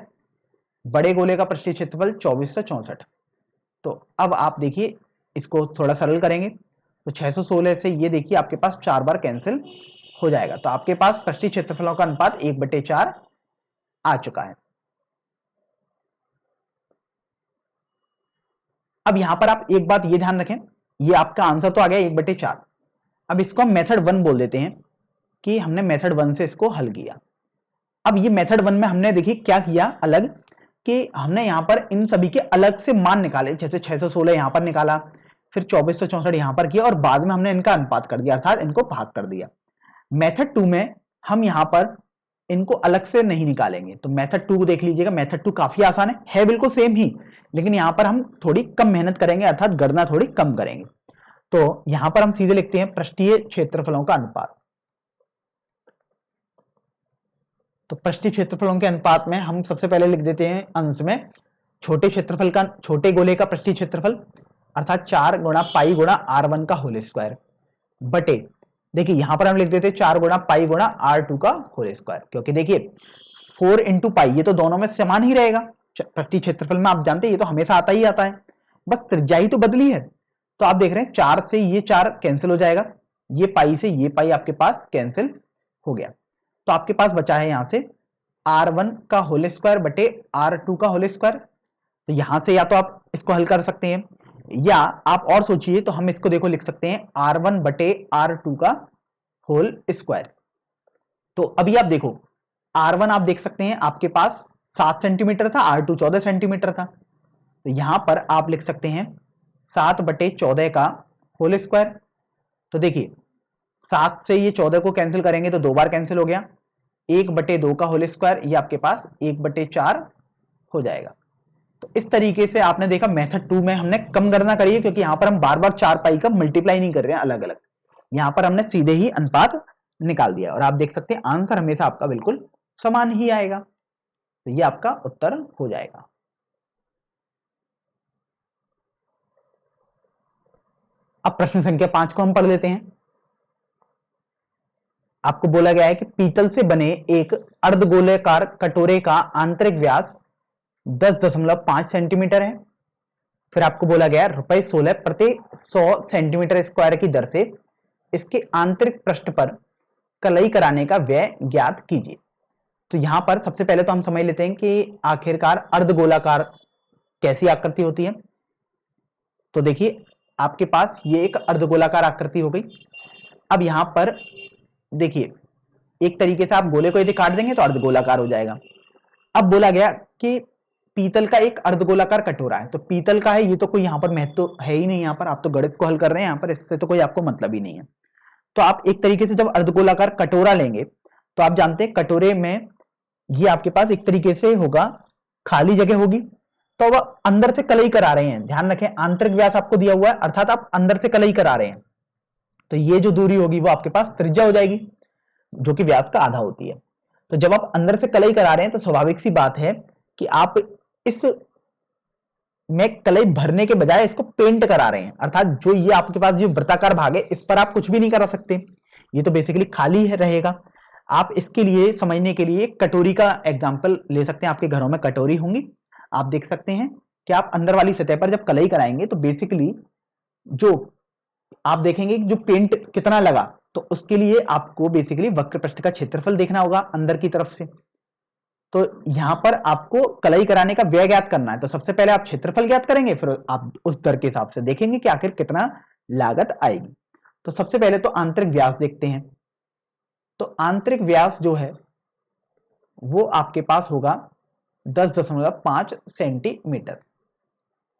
बड़े गोले का पृष्ठीय क्षेत्रफल 2464। तो अब आप देखिए इसको थोड़ा सरल करेंगे तो 616 से ये देखिए आपके पास 4 बार कैंसिल हो जाएगा, तो आपके पास पृष्ठीय क्षेत्रफलों का अनुपात 1/4 आ चुका है। अब यहां पर आप एक बात ये ध्यान रखें, ये आपका आंसर तो आ गया 1/4। अब इसको हम मेथड 1 बोल देते हैं कि हमने मेथड 1 से इसको हल किया। अब ये मेथड 1 में हमने देखिए क्या किया अलग कि हमने यहां पर इन सभी के अलग से मान निकाले, जैसे 616 यहां पर निकाला, फिर 2464 यहां पर किया और बाद में हमने इनका अनुपात कर दिया अर्थात इनको भाग कर दिया। मेथड 2 में हम यहां पर इनको अलग से नहीं निकालेंगे, तो मेथड 2 को देख लीजिएगा। मेथड 2 काफी आसान है बिल्कुल सेम ही, लेकिन यहां पर हम थोड़ी कम मेहनत करेंगे अर्थात गणना थोड़ी कम करेंगे। तो यहां पर हम सीधे लिखते हैं पृष्ठीय क्षेत्रफलों का अनुपात। तो पृष्ठीय क्षेत्रफलों के अनुपात में हम सबसे पहले लिख देते हैं अंश में छोटे गोले का पृष्ठीय क्षेत्रफल अर्थात 4 गुणा पाई गुणा R1 का होल स्क्वायर बटे, देखिए यहां पर हम लिख देते हैं 4 गुणा पाई गुणा R2 का होल स्क्वायर, क्योंकि देखिए 4 इंटू पाई ये तो दोनों में समान ही रहेगा। पृष्ठीय क्षेत्रफल में आप जानते हैं ये तो हमेशा आता ही आता है, बस त्रिज्या ही तो बदली है। तो आप देख रहे हैं 4 से ये 4 कैंसिल हो जाएगा, ये पाई से ये पाई आपके पास कैंसिल हो गया। तो आपके पास बचा है यहां से R1 का होल स्क्वायर बटे R2 का होल स्क्वायर। तो यहां से या तो आप इसको हल कर सकते हैं या आप और सोचिए तो हम इसको देखो लिख सकते हैं R1 बटे R2 का होल स्क्वायर। तो अभी आप देखो R1 आप देख सकते हैं आपके पास 7 सेंटीमीटर था, R2 14 सेंटीमीटर था, तो यहां पर आप लिख सकते हैं 7 बटे 14 का होल स्क्वायर। तो देखिए 7 से ये 14 को कैंसिल करेंगे तो 2 बार कैंसिल हो गया, 1/2 का होल स्क्वायर ये आपके पास 1/4 हो जाएगा। तो इस तरीके से आपने देखा मेथड 2 में हमने कम गणना करी है क्योंकि यहां पर हम बार बार 4 पाई का मल्टीप्लाई नहीं कर रहे हैं अलग अलग, यहां पर हमने सीधे ही अनुपात निकाल दिया और आप देख सकते हैं आंसर हमेशा आपका बिल्कुल समान ही आएगा। तो ये आपका उत्तर हो जाएगा। अब प्रश्न संख्या 5 को हम पढ़ लेते हैं। आपको बोला गया है कि पीतल से बने एक अर्धगोलाकार कटोरे का आंतरिक व्यास 10.5 सेंटीमीटर है। फिर आपको बोला गया ₹16 प्रति 100 सेंटीमीटर स्क्वायर की दर से इसके आंतरिक पृष्ठ पर कलई कराने का व्यय ज्ञात कीजिए। तो यहां पर सबसे पहले तो हम समझ लेते हैं कि आखिरकार अर्धगोलाकार कैसी आकृति होती है। तो देखिए आपके पास ये एक अर्धगोलाकार आकृति हो गई। अब यहां पर देखिए एक तरीके से आप गोले को यदि काट देंगे तो अर्धगोलाकार हो जाएगा। अब बोला गया कि पीतल का एक अर्धगोलाकार कटोरा है, तो पीतल का है, ये तो कोई यहाँ पर महत्व है ही नहीं। यहाँ पर आप तो गणित को हल कर रहे हैं, यहाँ पर इससे तो कोई आपको मतलब ही नहीं है। तो आप एक तरीके से जब अर्धगोलाकार कटोरा लेंगे तो आप जानते हैं कटोरे में ये आपके पास एक तरीके से होगा, खाली जगह होगी, तो वह अंदर से कलई करा रहे हैं। ध्यान रखें आंतरिक व्यास आपको दिया हुआ है, अर्थात आप अंदर से कलई करा रहे हैं, तो ये जो दूरी होगी वो आपके पास त्रिज्या हो जाएगी, जो कि व्यास का आधा होती है। तो जब आप अंदर से कलई करा रहे हैं तो स्वाभाविक सी बात है कि आप इस में कलई भरने के बजाय इसको पेंट करा रहे हैं, अर्थात जो ये आपके पास जो वृत्ताकार भाग है इस पर आप कुछ भी नहीं करा सकते, ये तो बेसिकली खाली है रहेगा। आप इसके लिए समझने के लिए कटोरी का एग्जांपल ले सकते हैं। आपके घरों में कटोरी होंगी, आप देख सकते हैं कि आप अंदर वाली सतह पर जब कलई कराएंगे तो बेसिकली जो आप देखेंगे जो पेंट कितना लगा, तो उसके लिए आपको बेसिकली वक्र पृष्ठ का क्षेत्रफल देखना होगा अंदर की तरफ से। तो यहां पर आपको कलई कराने का व्यय ज्ञात करना है, तो सबसे पहले आप क्षेत्रफल ज्ञात करेंगे, फिर आप उस दर के हिसाब से देखेंगे कि आखिर कितना लागत आएगी। तो सबसे पहले तो आंतरिक व्यास देखते हैं। तो आंतरिक व्यास जो है वो आपके पास होगा 10.5 सेंटीमीटर।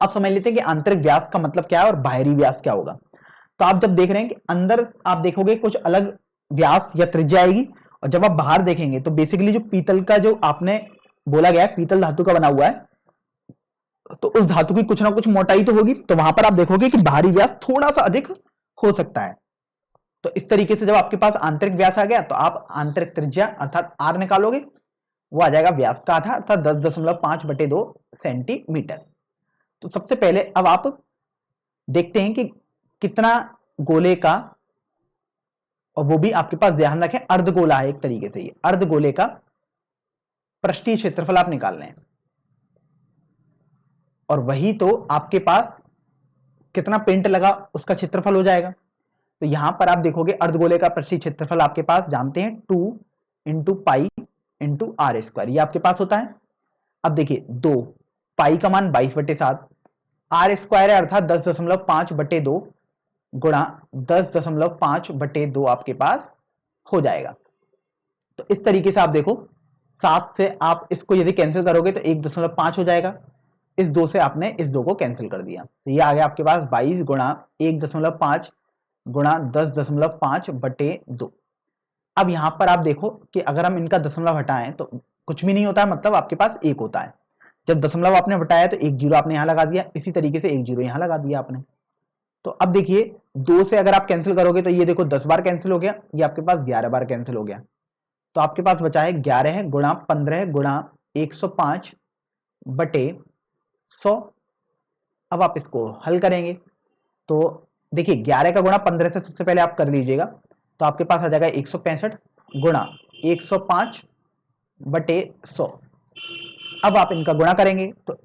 अब समझ लेते हैं कि आंतरिक व्यास का मतलब क्या है और बाहरी व्यास क्या होगा। तो आप जब देख रहे हैं कि अंदर आप देखोगे कुछ अलग व्यास या त्रिज्या आएगी, और जब आप बाहर देखेंगे तो बेसिकली जो पीतल का जो आपने बोला गया है पीतल धातु का बना हुआ है, तो उस धातु की कुछ ना कुछ मोटाई तो होगी, तो वहां पर आप देखोगे कि बाहरी व्यास थोड़ा सा अधिक हो सकता है। तो इस तरीके से जब आपके पास आंतरिक व्यास आ गया तो आप आंतरिक त्रिज्या अर्थात आर निकालोगे, वो आ जाएगा व्यास का आधा अर्थात 10.5/2 सेंटीमीटर। तो सबसे पहले अब आप देखते हैं कि कितना गोले का, और वो भी आपके पास ध्यान रखें अर्धगोला है एक तरीके से, ये अर्धगोले का पृष्ठीय क्षेत्रफल आप निकाल रहे हैं, और वही तो आपके पास कितना पेंट लगा उसका क्षेत्रफल हो जाएगा। तो यहां पर आप देखोगे अर्धगोले का पृष्ठीय क्षेत्रफल आपके पास जानते हैं 2 into pi into r square, ये आपके पास होता है। अब देखिए 2 पाई का मान 22/7, आर स्क्वायर है अर्थात 10.5/2 गुणा 10.5/2 आपके पास हो जाएगा। तो इस तरीके से आप देखो 7 से आप इसको यदि कैंसिल करोगे तो 1.5 हो जाएगा, इस 2 से आपने इस 2 को कैंसिल कर दिया, तो ये आ गया आपके पास 22 गुणा 1.5 गुणा 10.5/2। अब यहां पर आप देखो कि अगर हम इनका दशमलव हटाएं तो कुछ भी नहीं होता है, मतलब आपके पास 1 होता है। जब दशमलव आपने हटाया तो 1 जीरो आपने यहां लगा दिया, इसी तरीके से 1 जीरो यहां लगा दिया आपने। तो अब देखिए 2 से अगर आप कैंसिल करोगे तो ये देखो 10 बार कैंसिल हो गया, ये आपके पास 11 बार कैंसिल हो गया, तो आपके पास बचा है 11 गुणा 15 गुणा 105/100। अब आप इसको हल करेंगे तो देखिए 11 का गुणा 15 से सबसे पहले आप कर लीजिएगा, तो आपके पास आ जाएगा 165 गुणा 105/100। अब आप इनका गुणा करेंगे तो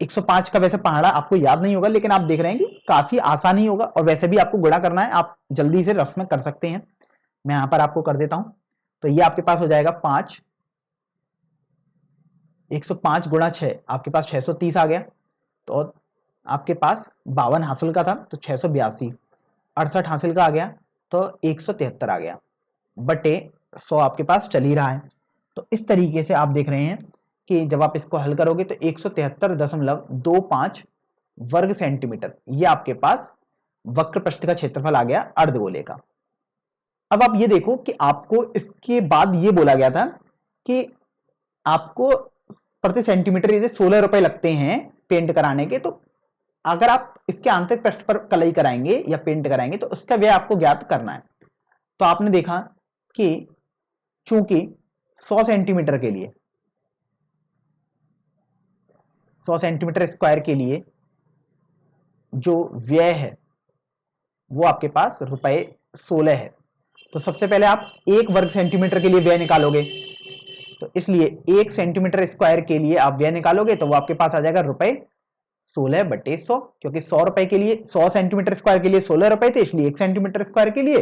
105 का वैसे पहाड़ा आपको याद नहीं होगा, लेकिन आप देख रहे हैं कि काफी आसान ही होगा, और वैसे भी आपको गुणा करना है, आप जल्दी से रफ में कर सकते हैं। मैं यहां पर आपको कर देता हूं, तो ये आपके पास हो जाएगा 5, 105 गुणा 6 आपके पास 630 आ गया, तो आपके पास 52 हासिल का था तो 682, 68 हासिल का आ गया तो 173 आ गया, बटे 100 आपके पास चल ही रहा है। तो इस तरीके से आप देख रहे हैं कि जब आप इसको हल करोगे तो 173.25 वर्ग सेंटीमीटर ये आपके पास वक्र पृष्ठ का क्षेत्रफल आ गया अर्धगोले का। अब आप ये देखो कि आपको इसके बाद ये बोला गया था कि आपको प्रति सेंटीमीटर यदि 16 रुपए लगते हैं पेंट कराने के, तो अगर आप इसके आंतरिक पृष्ठ पर कलई कराएंगे या पेंट कराएंगे तो उसका व्यय आपको ज्ञात करना है। तो आपने देखा कि चूंकि 100 सेंटीमीटर के लिए 100 सेंटीमीटर स्क्वायर के लिए जो व्यय है वो आपके पास ₹16 है। तो सबसे पहले आप 1 वर्ग सेंटीमीटर के लिए व्यय निकालोगे, तो इसलिए 1 सेंटीमीटर स्क्वायर के लिए आप व्यय निकालोगे तो वो आपके पास आ जाएगा ₹16/100, क्योंकि 100 रुपए के लिए 100 सेंटीमीटर स्क्वायर के लिए 16 रुपए थे, इसलिए 1 सेंटीमीटर स्क्वायर के लिए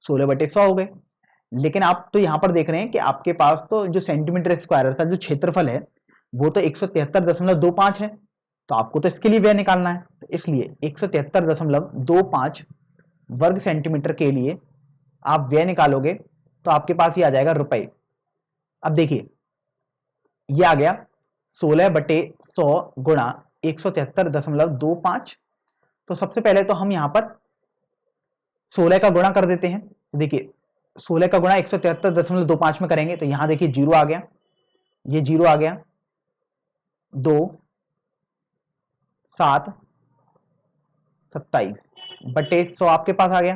16/100 हो गए। लेकिन आप तो यहां पर देख रहे हैं कि आपके पास तो जो सेंटीमीटर स्क्वायर अर्थात जो क्षेत्रफल है वो तो 173.25 है, तो आपको तो इसके लिए व्यय निकालना है, तो इसलिए 173.25 वर्ग सेंटीमीटर के लिए आप व्यय निकालोगे तो आपके पास ये आ जाएगा रुपए। अब देखिए ये आ गया 16/100 गुणा 173.25। तो सबसे पहले तो हम यहां पर 16 का गुणा कर देते हैं। देखिए 16 का गुणा 173.25 में करेंगे तो यहां देखिए 0 आ गया, ये 0 आ गया, 2 7 27/100 आपके पास आ गया।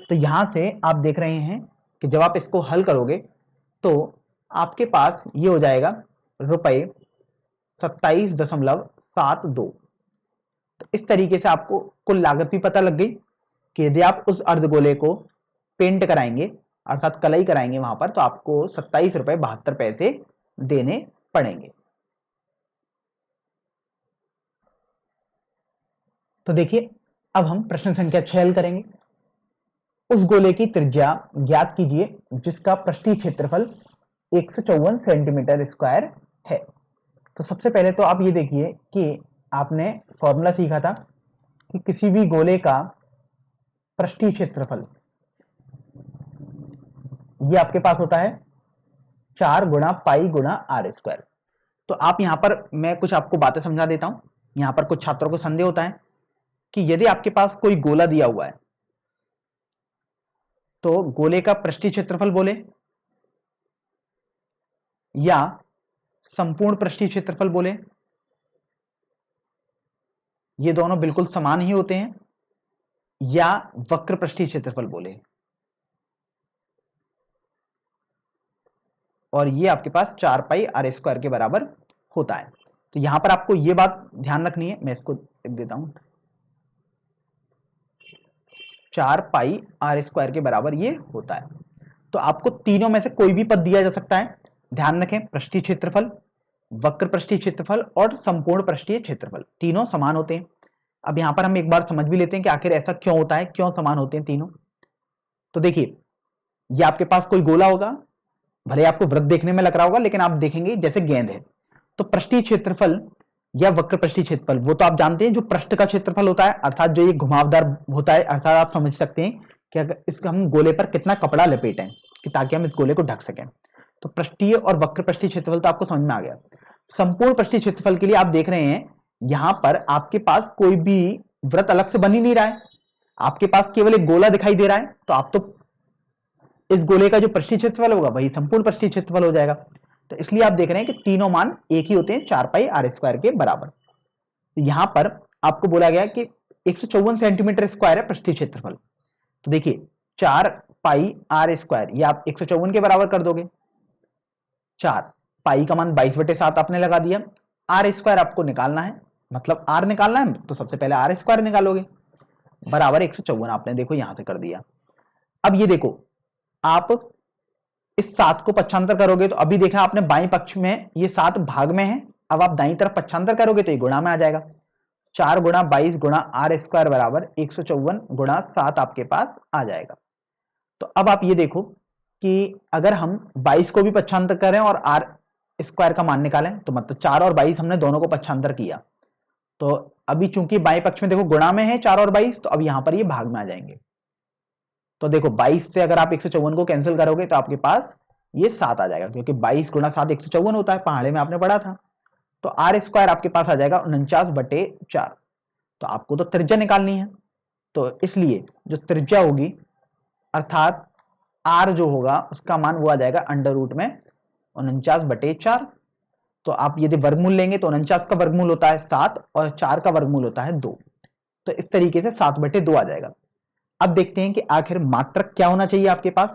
तो यहां से आप देख रहे हैं कि जब आप इसको हल करोगे तो आपके पास ये हो जाएगा ₹27.72। तो इस तरीके से आपको कुल लागत भी पता लग गई कि यदि आप उस अर्धगोले को पेंट कराएंगे अर्थात कलई कराएंगे वहां पर तो आपको ₹27.72 देने पड़ेंगे। तो देखिए अब हम प्रश्न संख्या 6 हल करेंगे। उस गोले की त्रिज्या ज्ञात कीजिए जिसका पृष्ठीय क्षेत्रफल 154 सेंटीमीटर स्क्वायर है। तो सबसे पहले तो आप ये देखिए कि आपने फॉर्मूला सीखा था कि किसी भी गोले का पृष्ठीय क्षेत्रफल ये आपके पास होता है 4 गुणा पाई गुणा आर स्क्वायर। तो आप यहां पर मैं कुछ आपको बातें समझा देता हूं। यहां पर कुछ छात्रों को संदेह होता है कि यदि आपके पास कोई गोला दिया हुआ है तो गोले का पृष्ठीय क्षेत्रफल बोले या संपूर्ण पृष्ठीय क्षेत्रफल बोले, ये दोनों बिल्कुल समान ही होते हैं, या वक्र पृष्ठीय क्षेत्रफल बोले, और ये आपके पास 4 पाई आर स्क्वायर के बराबर होता है। तो यहां पर आपको ये बात ध्यान रखनी है, मैं इसको लिख देता हूं, 4 पाई आर स्क्वायर के बराबर ये होता है। तो आपको तीनों में से कोई भी पद दिया जा सकता है। ध्यान रखें पृष्ठीय क्षेत्रफल, वक्र पृष्ठीय क्षेत्रफल और संपूर्ण पृष्ठीय क्षेत्रफल तीनों समान होते हैं। अब यहां पर हम एक बार समझ भी लेते हैं कि आखिर ऐसा क्यों होता है, क्यों समान होते हैं तीनों। तो देखिए ये आपके पास कोई गोला होगा, भले आपको वृत्त देखने में लग रहा होगा लेकिन आप देखेंगे जैसे गेंद है। तो पृष्ठीय क्षेत्रफल या वक्र पृष्ठीय क्षेत्रफल वो तो आप जानते हैं जो पृष्ठ का क्षेत्रफल होता है अर्थात जो ये घुमावदार होता है, अर्थात आप समझ सकते हैं कि अगर इसका हम गोले पर कितना कपड़ा लपेटें कि ताकि हम इस गोले को ढक सकें। तो पृष्ठीय और वक्र पृष्ठीय क्षेत्रफल तो आपको समझ में आ गया। संपूर्ण पृष्ठीय क्षेत्रफल के लिए आप देख रहे हैं यहां पर आपके पास कोई भी वृत्त अलग से बन ही नहीं रहा है, आपके पास केवल एक गोला दिखाई दे रहा है। तो आप तो इस गोले का जो पृष्ठीय क्षेत्रफल होगा वही संपूर्ण पृष्ठीय क्षेत्रफल हो जाएगा। तो इसलिए आप देख रहे हैं कि तीनों मान एक ही होते हैं, 4 पाई आर स्क्वायर के बराबर। तो यहां पर आपको बोला गया कि 154 सेंटीमीटर स्क्वायर है पृष्ठीय क्षेत्रफल। तो देखिए 4 पाई आर स्क्वायर ये आप 154 के बराबर कर दोगे। 4 पाई का मान 22/7 आपने लगा दिया, आर स्क्वायर आपको निकालना है, मतलब आर निकालना है तो सबसे पहले आर स्क्वायर निकालोगे, बराबर 154 आपने देखो यहां से कर दिया। अब ये देखो आप इस 7 को पक्षांतर करोगे तो अभी देखा आपने बाएं पक्ष में ये 7 भाग में है, अब आप दाईं तरफ पक्षांतर करोगे तो ये गुणा में आ जाएगा। 4 गुणा 22 गुणा आर स्क्वायर बराबर 154 गुणा 7 आपके पास आ जाएगा। तो अब आप ये देखो कि अगर हम 22 को भी पक्षांतर करें और आर स्क्वायर का मान निकालें तो मतलब 4 और 22 हमने दोनों को पक्षांतर किया, तो अभी चूंकि बाएं पक्ष में देखो गुणा में है 4 और 22, तो अब यहां पर ये भाग में आ जाएंगे। तो देखो 22 से अगर आप 154 को कैंसिल करोगे तो आपके पास ये 7 आ जाएगा, क्योंकि 22 गुणा 7 154 होता है, पहाड़े में आपने पढ़ा था। तो आर स्क्वायर आपके पास आ जाएगा 49/4। तो आपको तो त्रिज्या निकालनी है, तो इसलिए जो त्रिज्या होगी अर्थात आर जो होगा उसका मान वो आ जाएगा अंडर रूट में 49/4। तो आप यदि वर्गमूल लेंगे तो 49 का वर्गमूल होता है 7 और 4 का वर्गमूल होता है 2। तो इस तरीके से 7/2 आ जाएगा। अब देखते हैं कि आखिर मात्रक क्या होना चाहिए आपके पास।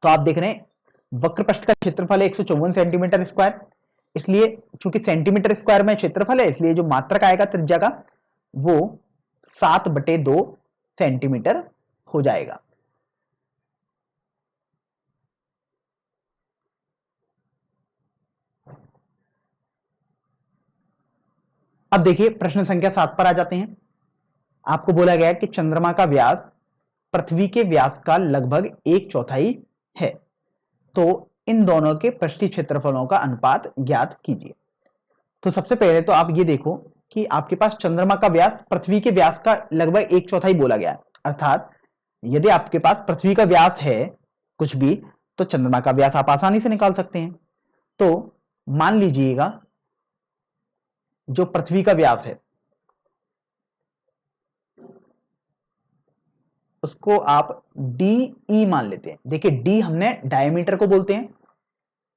तो आप देख रहे हैं वक्र पृष्ठ का क्षेत्रफल है 154 सेंटीमीटर स्क्वायर, इसलिए चूंकि सेंटीमीटर स्क्वायर में क्षेत्रफल है इसलिए जो मात्रक आएगा त्रिज्या का वो 7/2 सेंटीमीटर हो जाएगा। अब देखिए प्रश्न संख्या 7 पर आ जाते हैं। आपको बोला गया है कि चंद्रमा का व्यास पृथ्वी के व्यास का लगभग 1/4 है, तो इन दोनों के पृष्ठीय क्षेत्रफलों का अनुपात ज्ञात कीजिए। तो सबसे पहले तो आप ये देखो कि आपके पास चंद्रमा का व्यास पृथ्वी के व्यास का लगभग 1/4 बोला गया है, अर्थात यदि आपके पास पृथ्वी का व्यास है कुछ भी, तो चंद्रमा का व्यास आप आसानी से निकाल सकते हैं। तो मान लीजिएगा जो पृथ्वी का व्यास है उसको आप डी मान लेते हैं। देखिए डी हमने डायमीटर को बोलते हैं,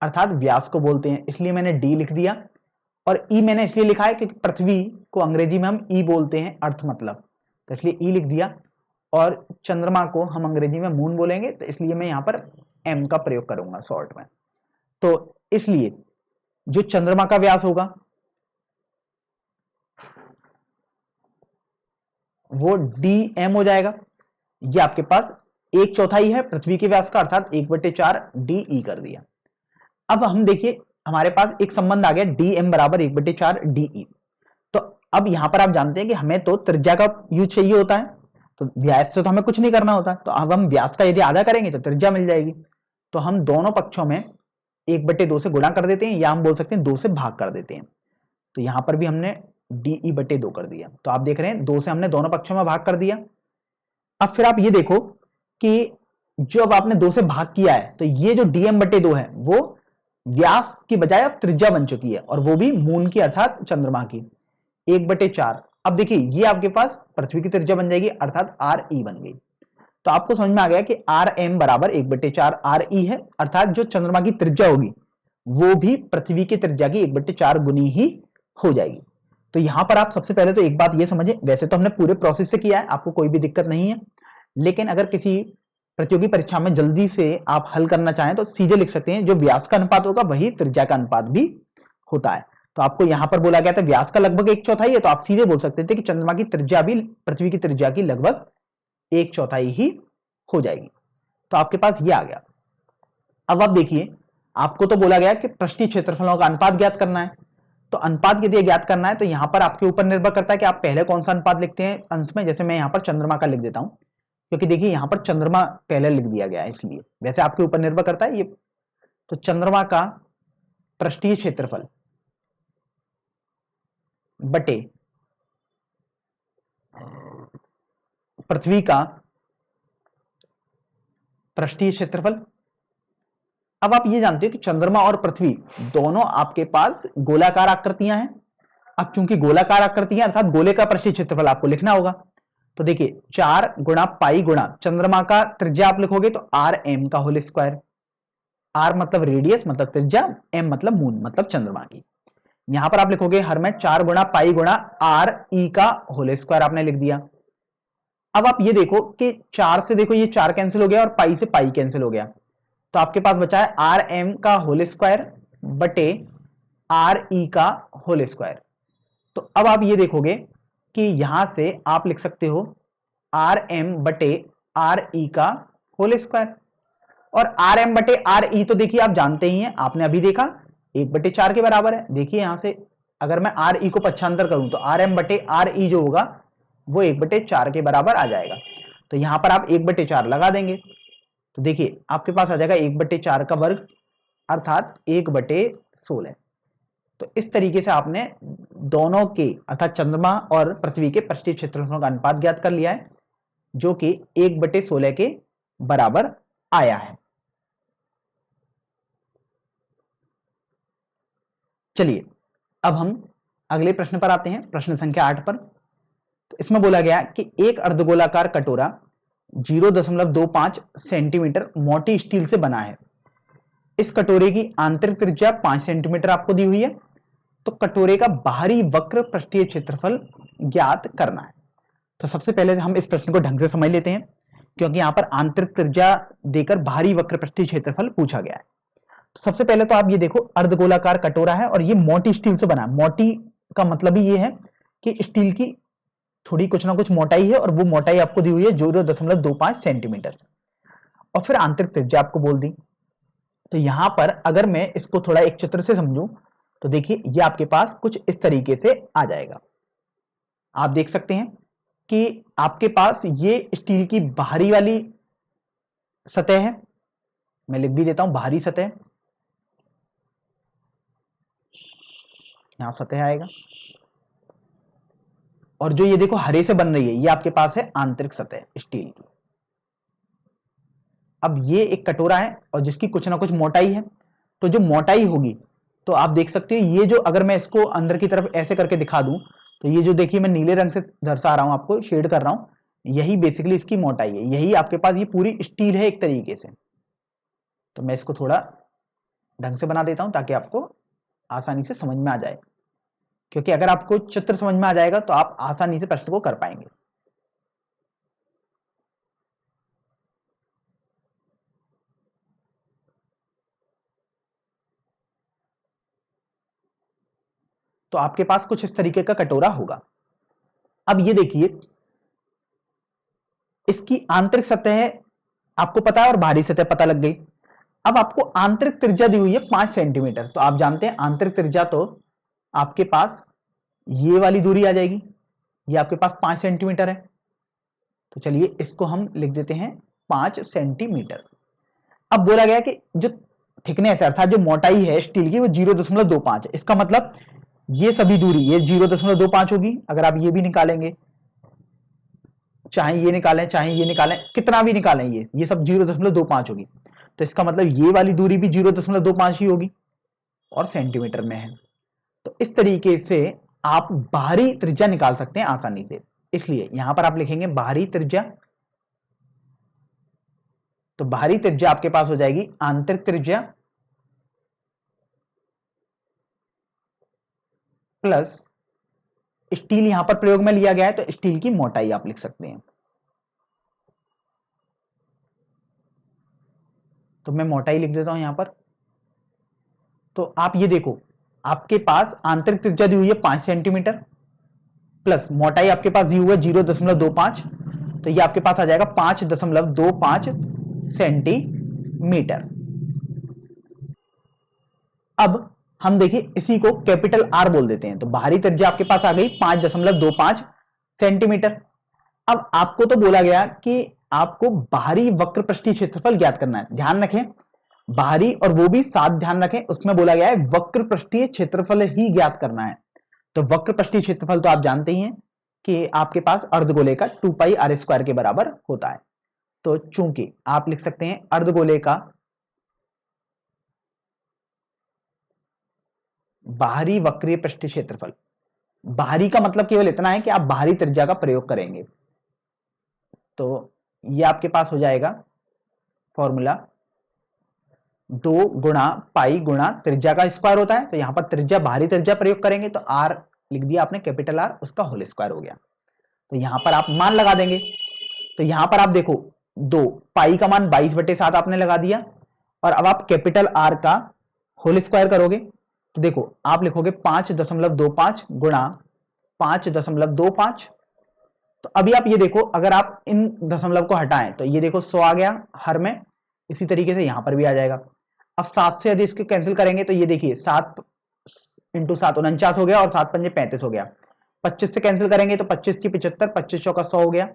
अर्थात व्यास को बोलते हैं, इसलिए मैंने डी लिख दिया। और ई मैंने इसलिए लिखा है क्योंकि पृथ्वी को अंग्रेजी में हम ई बोलते हैं, अर्थ मतलब, तो इसलिए ई लिख दिया। और चंद्रमा को हम अंग्रेजी में मून बोलेंगे, तो इसलिए मैं यहां पर एम का प्रयोग करूंगा शॉर्ट में। तो इसलिए जो चंद्रमा का व्यास होगा वो डी एम हो जाएगा। ये आपके पास 1/4 है पृथ्वी के व्यास का, अर्थात 1/4 डी ई कर दिया। अब हम देखिए हमारे पास एक संबंध आ गया डी एम बराबर 1/4 डी ई। तो अब यहां पर आप जानते हैं कि हमें तो त्रिज्या का यूज चाहिए होता है, तो व्यास से तो हमें कुछ नहीं करना होता। तो अब हम व्यास का यदि आधा करेंगे तो त्रिज्या मिल जाएगी। तो हम दोनों पक्षों में 1/2 से गुणा कर देते हैं, या हम बोल सकते हैं 2 से भाग कर देते हैं। तो यहां पर भी हमने DE/2 कर दिया। तो आप देख रहे हैं 2 से हमने दोनों पक्षों में भाग कर दिया। अब फिर आप ये देखो कि जब आपने 2 से भाग किया है तो ये जो dm/2 है वो व्यास की बजाय अब त्रिज्या बन चुकी है, और वो भी मून की अर्थात चंद्रमा की 1/4। अब देखिए ये आपके पास पृथ्वी की त्रिज्या बन जाएगी, अर्थात RE बन गई। तो आपको समझ में आ गया कि RM बराबर 1/4 RE है, अर्थात जो चंद्रमा की त्रिज्या होगी वो भी पृथ्वी की त्रिज्या की 1/4 गुनी ही हो जाएगी। तो यहां पर आप सबसे पहले तो एक बात ये समझें, वैसे तो हमने पूरे प्रोसेस से किया है, आपको कोई भी दिक्कत नहीं है, लेकिन अगर किसी प्रतियोगी परीक्षा में जल्दी से आप हल करना चाहें तो सीधे लिख सकते हैं जो व्यास का अनुपात होगा वही त्रिज्या का अनुपात भी होता है। तो आपको यहां पर बोला गया था व्यास का लगभग 1/4 है, तो आप सीधे बोल सकते थे कि चंद्रमा की त्रिज्या भी पृथ्वी की त्रिज्या की लगभग 1/4 ही हो जाएगी। तो आपके पास ये आ गया। अब आप देखिए आपको तो बोला गया कि पृष्ठीय क्षेत्रफलों का अनुपात ज्ञात करना है। तो अनुपात यदि ज्ञात करना है तो यहां पर आपके ऊपर निर्भर करता है कि आप पहले कौन सा अनुपात लिखते हैं अंश में। जैसे मैं यहां पर चंद्रमा का लिख देता हूं, क्योंकि देखिए यहां पर चंद्रमा पहले लिख दिया गया है, इसलिए वैसे आपके ऊपर निर्भर करता है ये। तो चंद्रमा का पृष्ठीय क्षेत्रफल बटे पृथ्वी का पृष्ठीय क्षेत्रफल। अब आप ये जानते हो कि चंद्रमा और पृथ्वी दोनों आपके पास गोलाकार आकृतियां हैं। अब चूंकि गोलाकार आकृतियां अर्थात गोले का पृष्ठीय क्षेत्रफल आपको लिखना होगा। तो देखिए 4 गुणा पाई गुणा चंद्रमा का त्रिज्या आप लिखोगे तो RM का होल स्क्वायर। R मतलब रेडियस मतलब त्रिज्या, M मतलब मून मतलब चंद्रमा की। यहां पर आप लिखोगे हर में 4 गुणा पाई गुणा RE का होल स्क्वायर आपने लिख दिया। अब आप ये देखो कि 4 से देखो ये 4 कैंसिल हो गया और पाई से पाई कैंसिल हो गया, तो आपके पास बचा है RM का होल स्क्वायर बटे RE का होल स्क्वायर। तो अब आप ये देखोगे कि यहां से आप लिख सकते हो RM बटे RE का होल स्क्वायर। और RM बटे RE तो देखिए आप जानते ही हैं, आपने अभी देखा 1/4 के बराबर है। देखिए यहां से अगर मैं RE को पक्षांतर करूं तो RM बटे RE जो होगा वो 1/4 के बराबर आ जाएगा। तो यहां पर आप 1/4 लगा देंगे, तो देखिए आपके पास आ जाएगा 1/4 का वर्ग अर्थात 1/16। तो इस तरीके से आपने दोनों के अर्थात चंद्रमा और पृथ्वी के पृष्ठीय क्षेत्रफलों का अनुपात ज्ञात कर लिया है, जो कि 1/16 के बराबर आया है। चलिए अब हम अगले प्रश्न पर आते हैं, प्रश्न संख्या 8 पर। तो इसमें बोला गया कि एक अर्धगोलाकार कटोरा 0.25 सेंटीमीटर मोटी स्टील से बना है। इस कटोरे की आंतरिक त्रिज्या 5 सेंटीमीटर आपको दी हुई है। तो कटोरे का बाहरी वक्र पृष्ठीय क्षेत्रफल ज्ञात करना है। तो सबसे पहले हम इस प्रश्न को ढंग से समझ लेते हैं, क्योंकि यहां पर आंतरिक त्रिज्या देकर बाहरी वक्र पृष्ठीय क्षेत्रफल पूछा गया है। तो सबसे पहले तो आप ये देखो अर्धगोलाकार कटोरा है और ये मोटी स्टील से बना है। मोटी का मतलब ही ये है कि स्टील की थोड़ी कुछ ना कुछ मोटाई है और वो मोटाई आपको दी हुई है 0.25 सेंटीमीटर, और फिर आंतरिक त्रिज्या आपको बोल दी। तो यहां पर अगर मैं इसको थोड़ा एक चित्र से समझूं तो देखिए ये आपके पास कुछ इस तरीके से आ जाएगा। आप देख सकते हैं कि आपके पास ये स्टील की बाहरी वाली सतह है, मैं लिख भी देता हूं बाहरी सतह, यहां सतह आएगा, और जो ये देखो हरे से बन रही है ये आपके पास है आंतरिक सतह स्टील की। अब ये एक कटोरा है और जिसकी कुछ ना कुछ मोटाई है, तो जो मोटाई होगी तो आप देख सकते हैं ये जो, अगर मैं इसको अंदर की तरफ ऐसे करके दिखा दूं तो ये जो देखिए मैं नीले रंग से दर्शा रहा हूं, आपको शेड कर रहा हूं, यही बेसिकली इसकी मोटाई है, यही आपके पास ये पूरी स्टील है एक तरीके से। तो मैं इसको थोड़ा ढंग से बना देता हूं ताकि आपको आसानी से समझ में आ जाए, क्योंकि अगर आपको चित्र समझ में आ जाएगा तो आप आसानी से प्रश्न को कर पाएंगे। तो आपके पास कुछ इस तरीके का कटोरा होगा। अब ये देखिए इसकी आंतरिक सतह आपको पता है और बाहरी सतह पता लग गई। अब आपको आंतरिक त्रिज्या दी हुई है 5 सेंटीमीटर, तो आप जानते हैं आंतरिक त्रिज्या तो आपके पास ये वाली दूरी आ जाएगी, ये आपके पास 5 सेंटीमीटर है, तो चलिए इसको हम लिख देते हैं 5 सेंटीमीटर। अब बोला गया कि जो थिकनेस है अर्थात जो मोटाई है स्टील की वो 0.25 है, इसका मतलब ये सभी दूरी ये 0.25 होगी। अगर आप ये भी निकालेंगे, चाहे ये निकालें चाहे ये निकालें, कितना भी निकालें ये सब 0.25 होगी, तो इसका मतलब ये वाली दूरी भी 0.25 ही होगी और सेंटीमीटर में है। तो इस तरीके से आप बाहरी त्रिज्या निकाल सकते हैं आसानी से, इसलिए यहां पर आप लिखेंगे बाहरी त्रिज्या। तो बाहरी त्रिज्या आपके पास हो जाएगी आंतरिक त्रिज्या प्लस स्टील यहां पर प्रयोग में लिया गया है तो स्टील की मोटाई आप लिख सकते हैं। तो मैं मोटाई लिख देता हूं यहां पर। तो आप ये देखो आपके पास आंतरिक त्रिज्या दी हुई है 5 सेंटीमीटर प्लस मोटाई आपके पास दी हुई है 0.25, तो ये आपके पास आ जाएगा 5.25 सेंटीमीटर। अब हम देखिए इसी को कैपिटल आर बोल देते हैं, तो बाहरी त्रिज्या आपके पास आ गई 5.25 सेंटीमीटर। अब आपको तो बोला गया कि आपको बाहरी वक्र पृष्ठीय क्षेत्रफल ज्ञात करना है, ध्यान रखें बाहरी, और वो भी साथ ध्यान रखें उसमें बोला गया है वक्र पृष्ठीय क्षेत्रफल ही ज्ञात करना है। तो वक्र पृष्ठीय क्षेत्रफल तो आप जानते ही हैं कि आपके पास अर्धगोले का 2 पाई आर स्क्वायर के बराबर होता है। तो चूंकि आप लिख सकते हैं अर्धगोले का बाहरी वक्रीय पृष्ठीय क्षेत्रफल, बाहरी का मतलब केवल इतना है कि आप बाहरी त्रिज्या का प्रयोग करेंगे, तो ये आपके पास हो जाएगा फॉर्मूला 2 गुणा पाई गुणा त्रिज्या का स्क्वायर होता है, तो यहां पर त्रिज्या बाहरी त्रिज्या प्रयोग करेंगे तो आर लिख दिया आपने कैपिटल आर, उसका होल स्क्वायर हो गया। तो यहां पर आप मान लगा देंगे, तो यहां पर आप देखो 2 पाई का मान 22/7 आपने लगा दिया, और अब आप कैपिटल आर का होल स्क्वायर करोगे तो देखो आप लिखोगे 5.25 गुणा 5.25। तो अभी आप ये देखो अगर आप इन दशमलव को हटाएं तो ये देखो 100 आ गया हर में, इसी तरीके से यहां पर भी आ जाएगा। अब 7 से यदि इसके कैंसिल करेंगे तो ये देखिए 7 × 7 49 हो गया और 7 पंजे 35 हो गया। 25 से कैंसिल करेंगे तो 25 की 75, 25 चौका 100 हो गया।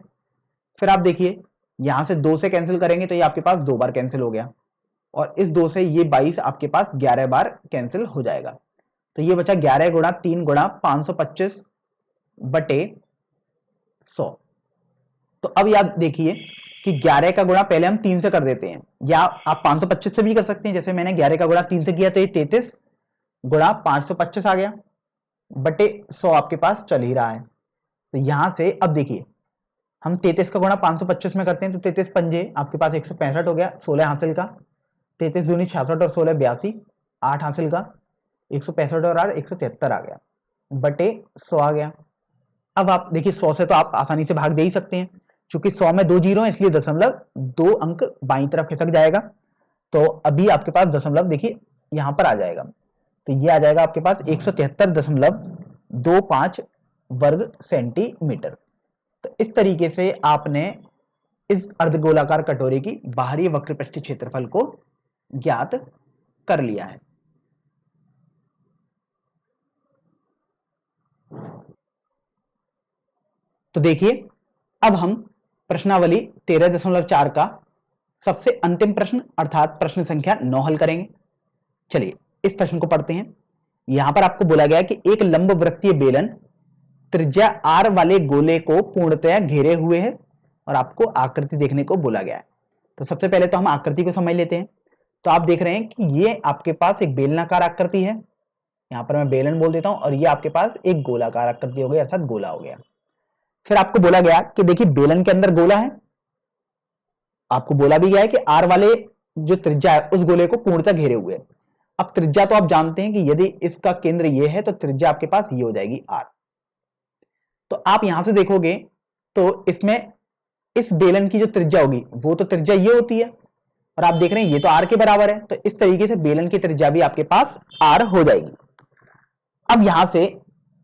फिर आप देखिए यहां से 2 से कैंसिल करेंगे तो ये आपके पास 2 बार कैंसिल हो गया, और इस 2 से ये 22 आपके पास 11 बार कैंसिल हो जाएगा। तो ये बचा 11 गुणा 3 गुणा 525 बटे 100। तो अब याद देखिए कि 11 का गुणा पहले हम 3 से कर देते हैं, या आप 525 से भी कर सकते हैं, जैसे मैंने 11 का गुणा 3 से किया तो ये 33 गुणा 525 आ गया बटे 100 आपके पास चल ही रहा है। तो यहां से अब देखिए हम 33 का गुणा 525 में करते हैं तो 33 पंजे आपके पास 165 हो गया, 16 हासिल का, 33 दूनी 66 और 16 82, 8 हासिल का, 165 और 8 173 आ गया बटे 100 आ गया। अब आप देखिए 100 से तो आप आसानी से भाग दे ही सकते हैं, चूंकि 100 में 2 जीरो है इसलिए दशमलव 2 अंक बाईं तरफ खिसक जाएगा। तो अभी आपके पास दशमलव देखिए यहां पर आ जाएगा, तो ये आ जाएगा आपके पास 173.25 वर्ग सेंटीमीटर। तो इस तरीके से आपने इस अर्धगोलाकार कटोरे की बाहरी वक्र पृष्ठीय क्षेत्रफल को ज्ञात कर लिया है। तो देखिए, अब हम प्रश्नावली 13.4 का सबसे अंतिम प्रश्न अर्थात प्रश्न संख्या 9 हल करेंगे। चलिए इस प्रश्न को पढ़ते हैं। यहां पर आपको बोला गया है कि एक लंबवृत्तीय बेलन त्रिज्या r वाले गोले को पूर्णतया घेरे हुए है और आपको आकृति देखने को बोला गया है। तो सबसे पहले तो हम आकृति को समझ लेते हैं। तो आप देख रहे हैं कि ये आपके पास एक बेलनाकार आकृति है, यहां पर मैं बेलन बोल देता हूं, और ये आपके पास एक गोलाकार आकृति हो गई अर्थात गोला हो गया। फिर आपको बोला गया कि देखिए बेलन के अंदर गोला है, आपको बोला भी गया है कि आर वाले जो त्रिज्या है उस गोले को पूर्णतः घेरे हुए है। अब त्रिज्या तो आप जानते हैं कि यदि इसका केंद्र ये है तो त्रिज्या आपके पास ये हो जाएगी आर। तो आप यहां से देखोगे तो इसमें इस बेलन की जो त्रिज्या होगी वो तो त्रिज्या ये होती है, और आप देख रहे हैं ये तो आर के बराबर है, तो इस तरीके से बेलन की त्रिज्या भी आपके पास आर हो जाएगी। अब यहां से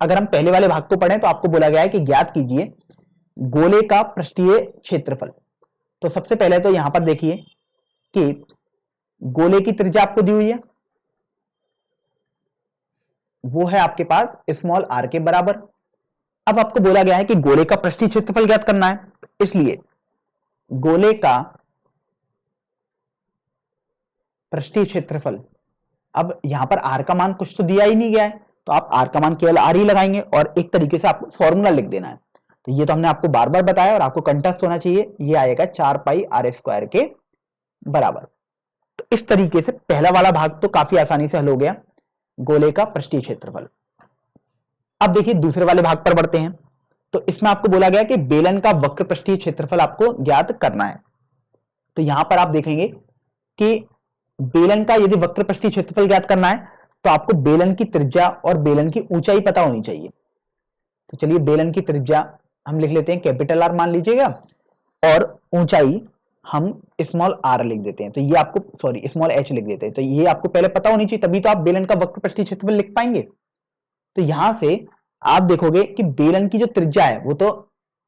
अगर हम पहले वाले भाग को पढ़ें तो आपको बोला गया है कि ज्ञात कीजिए गोले का पृष्ठीय क्षेत्रफल। तो सबसे पहले तो यहां पर देखिए कि गोले की त्रिज्या आपको दी हुई है, वो है आपके पास स्मॉल आर के बराबर। अब आपको बोला गया है कि गोले का पृष्ठीय क्षेत्रफल ज्ञात करना है, इसलिए गोले का पृष्ठीय क्षेत्रफल, अब यहां पर आर का मान कुछ तो दिया ही नहीं गया है, तो आप आर का मान केवल आर ही लगाएंगे और एक तरीके से आपको फॉर्मूला लिख देना है। तो ये तो हमने आपको बार बार बताया और आपको कंठस्थ होना चाहिए, ये आएगा 4 पाई आर स्क्वायर के बराबर। तो इस तरीके से पहला वाला भाग तो काफी आसानी से हल हो गया, गोले का पृष्ठीय क्षेत्रफल। अब देखिए दूसरे वाले भाग पर बढ़ते हैं। तो इसमें आपको बोला गया कि बेलन का वक्र पृष्ठीय क्षेत्रफल आपको ज्ञात करना है। तो यहां पर आप देखेंगे कि बेलन का यदि वक्र पृष्ठीय क्षेत्रफल ज्ञात करना है तो आपको बेलन की त्रिज्या और बेलन की ऊंचाई पता होनी चाहिए। तो चलिए बेलन की त्रिज्या हम लिख लेते हैं कैपिटल आर मान लीजिएगा, और ऊंचाई हम स्मॉल आर लिख देते हैं, तो ये आपको सॉरी स्मॉल एच लिख देते हैं। तो ये आपको पहले पता होनी चाहिए, तभी तो आप बेलन का वक्र पृष्ठीय क्षेत्रफल लिख पाएंगे। तो यहां से आप देखोगे कि बेलन की जो त्रिज्या है वो तो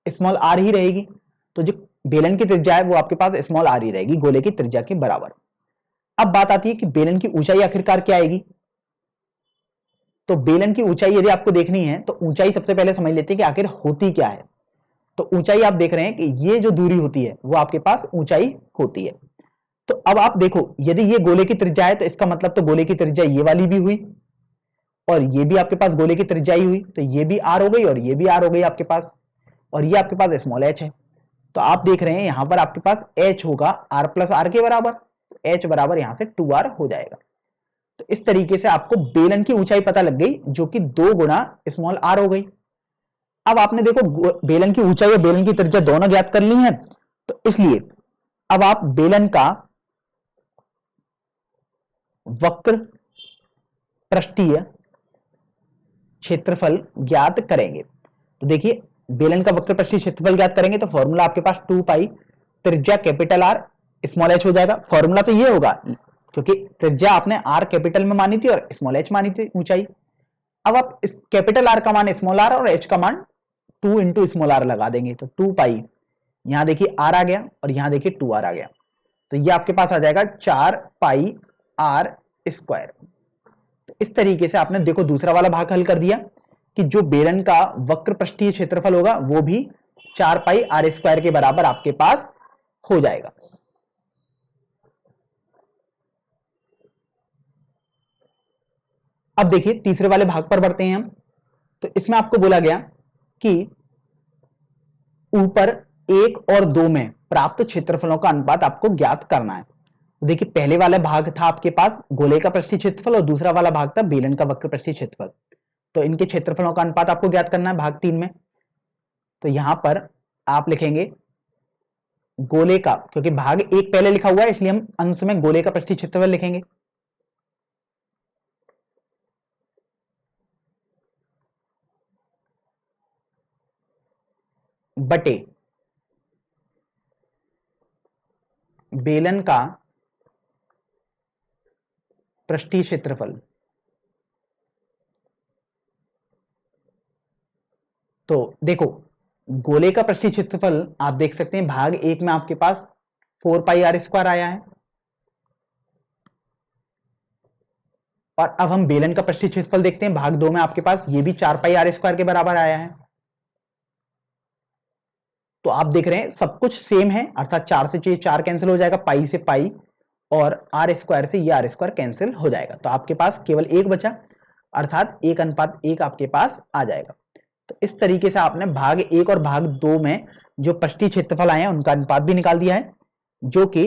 स्मॉल आर ही रहेगी, तो जो बेलन की त्रिज्या है वो आपके पास स्मॉल आर ही रहेगी गोले की त्रिज्या के बराबर। अब बात आती है कि बेलन की ऊंचाई आखिरकार क्या आएगी। तो बेलन की ऊंचाई यदि आपको देखनी है तो ऊंचाई सबसे पहले समझ लेते हैं कि आखिर होती क्या है। तो ऊंचाई आप देख रहे हैं कि ये जो दूरी होती है वो आपके पास ऊंचाई होती है। तो अब आप देखो यदि ये गोले की त्रिज्या है तो इसका मतलब तो गोले की त्रिज्या ये वाली भी हुई, और ये भी आपके पास गोले की त्रिज्या ही हुई, तो ये भी आर हो गई और ये भी आर हो गई आपके पास, और ये आपके पास स्मॉल एच है। तो आप देख रहे हैं यहां पर आपके पास एच होगा आर प्लस आर के बराबर, एच बराबर यहां से 2r हो जाएगा। तो इस तरीके से आपको बेलन की ऊंचाई पता लग गई जो कि 2 गुना स्मॉल आर हो गई। अब आपने देखो बेलन की ऊंचाई और बेलन की त्रिज्या दोनों ज्ञात कर ली है, तो इसलिए अब आप बेलन का वक्र पृष्ठीय क्षेत्रफल ज्ञात करेंगे। तो देखिए बेलन का वक्र पृष्ठीय क्षेत्रफल ज्ञात करेंगे तो फॉर्मूला आपके पास 2 पाई त्रिज्या कैपिटल आर स्मॉल एच हो जाएगा। फॉर्मूला तो ये होगा क्योंकि त्रिज्या आपने आर कैपिटल में मानी थी और स्मॉल एच मानी थी ऊंचाई। अब आप इस कैपिटल आर का मान स्मॉल आर और एच का मान 2 इंटू स्मॉल आर लगा देंगे, तो 2 पाई, यहां देखिए आर आ गया और यहां देखिए 2r आ गया, तो ये आपके पास आ जाएगा 4 पाई आर स्क्वायर। तो इस तरीके से आपने देखो दूसरा वाला भाग हल कर दिया कि जो बेलन का वक्र पृष्ठीय क्षेत्रफल होगा वो भी 4 पाई आर स्क्वायर के बराबर आपके पास हो जाएगा। अब देखिए तीसरे वाले भाग पर बढ़ते हैं हम। तो इसमें आपको बोला गया कि ऊपर 1 और 2 में प्राप्त क्षेत्रफलों का अनुपात आपको ज्ञात करना है। तो देखिए पहले वाला भाग था आपके पास गोले का पृष्ठीय क्षेत्रफल और दूसरा वाला भाग था बेलन का वक्र पृष्ठीय क्षेत्रफल। तो इनके क्षेत्रफलों का अनुपात आपको ज्ञात करना है भाग 3 में। तो यहां पर आप लिखेंगे गोले का, क्योंकि भाग 1 पहले लिखा हुआ है इसलिए हम अंश में गोले का पृष्ठीय क्षेत्रफल लिखेंगे। बटे बेलन का पृष्ठीय क्षेत्रफल। तो देखो गोले का पृष्ठीय क्षेत्रफल आप देख सकते हैं भाग 1 में आपके पास 4 पाई आर स्क्वायर आया है, और अब हम बेलन का पृष्ठीय क्षेत्रफल देखते हैं भाग 2 में आपके पास ये भी 4 पाई आर स्क्वायर के बराबर आया है। तो आप देख रहे हैं सब कुछ सेम है, अर्थात 4 से 4 कैंसिल हो जाएगा, पाई से पाई, और आर स्क्वायर से ये आर स्क्वायर कैंसिल हो जाएगा। तो आपके पास केवल एक बचा, अर्थात 1:1 आपके पास आ जाएगा। तो इस तरीके से आपने भाग 1 और भाग 2 में जो पृष्ठीय क्षेत्रफल आए हैं उनका अनुपात भी निकाल दिया है, जो कि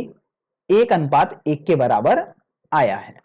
1:1 के बराबर आया है।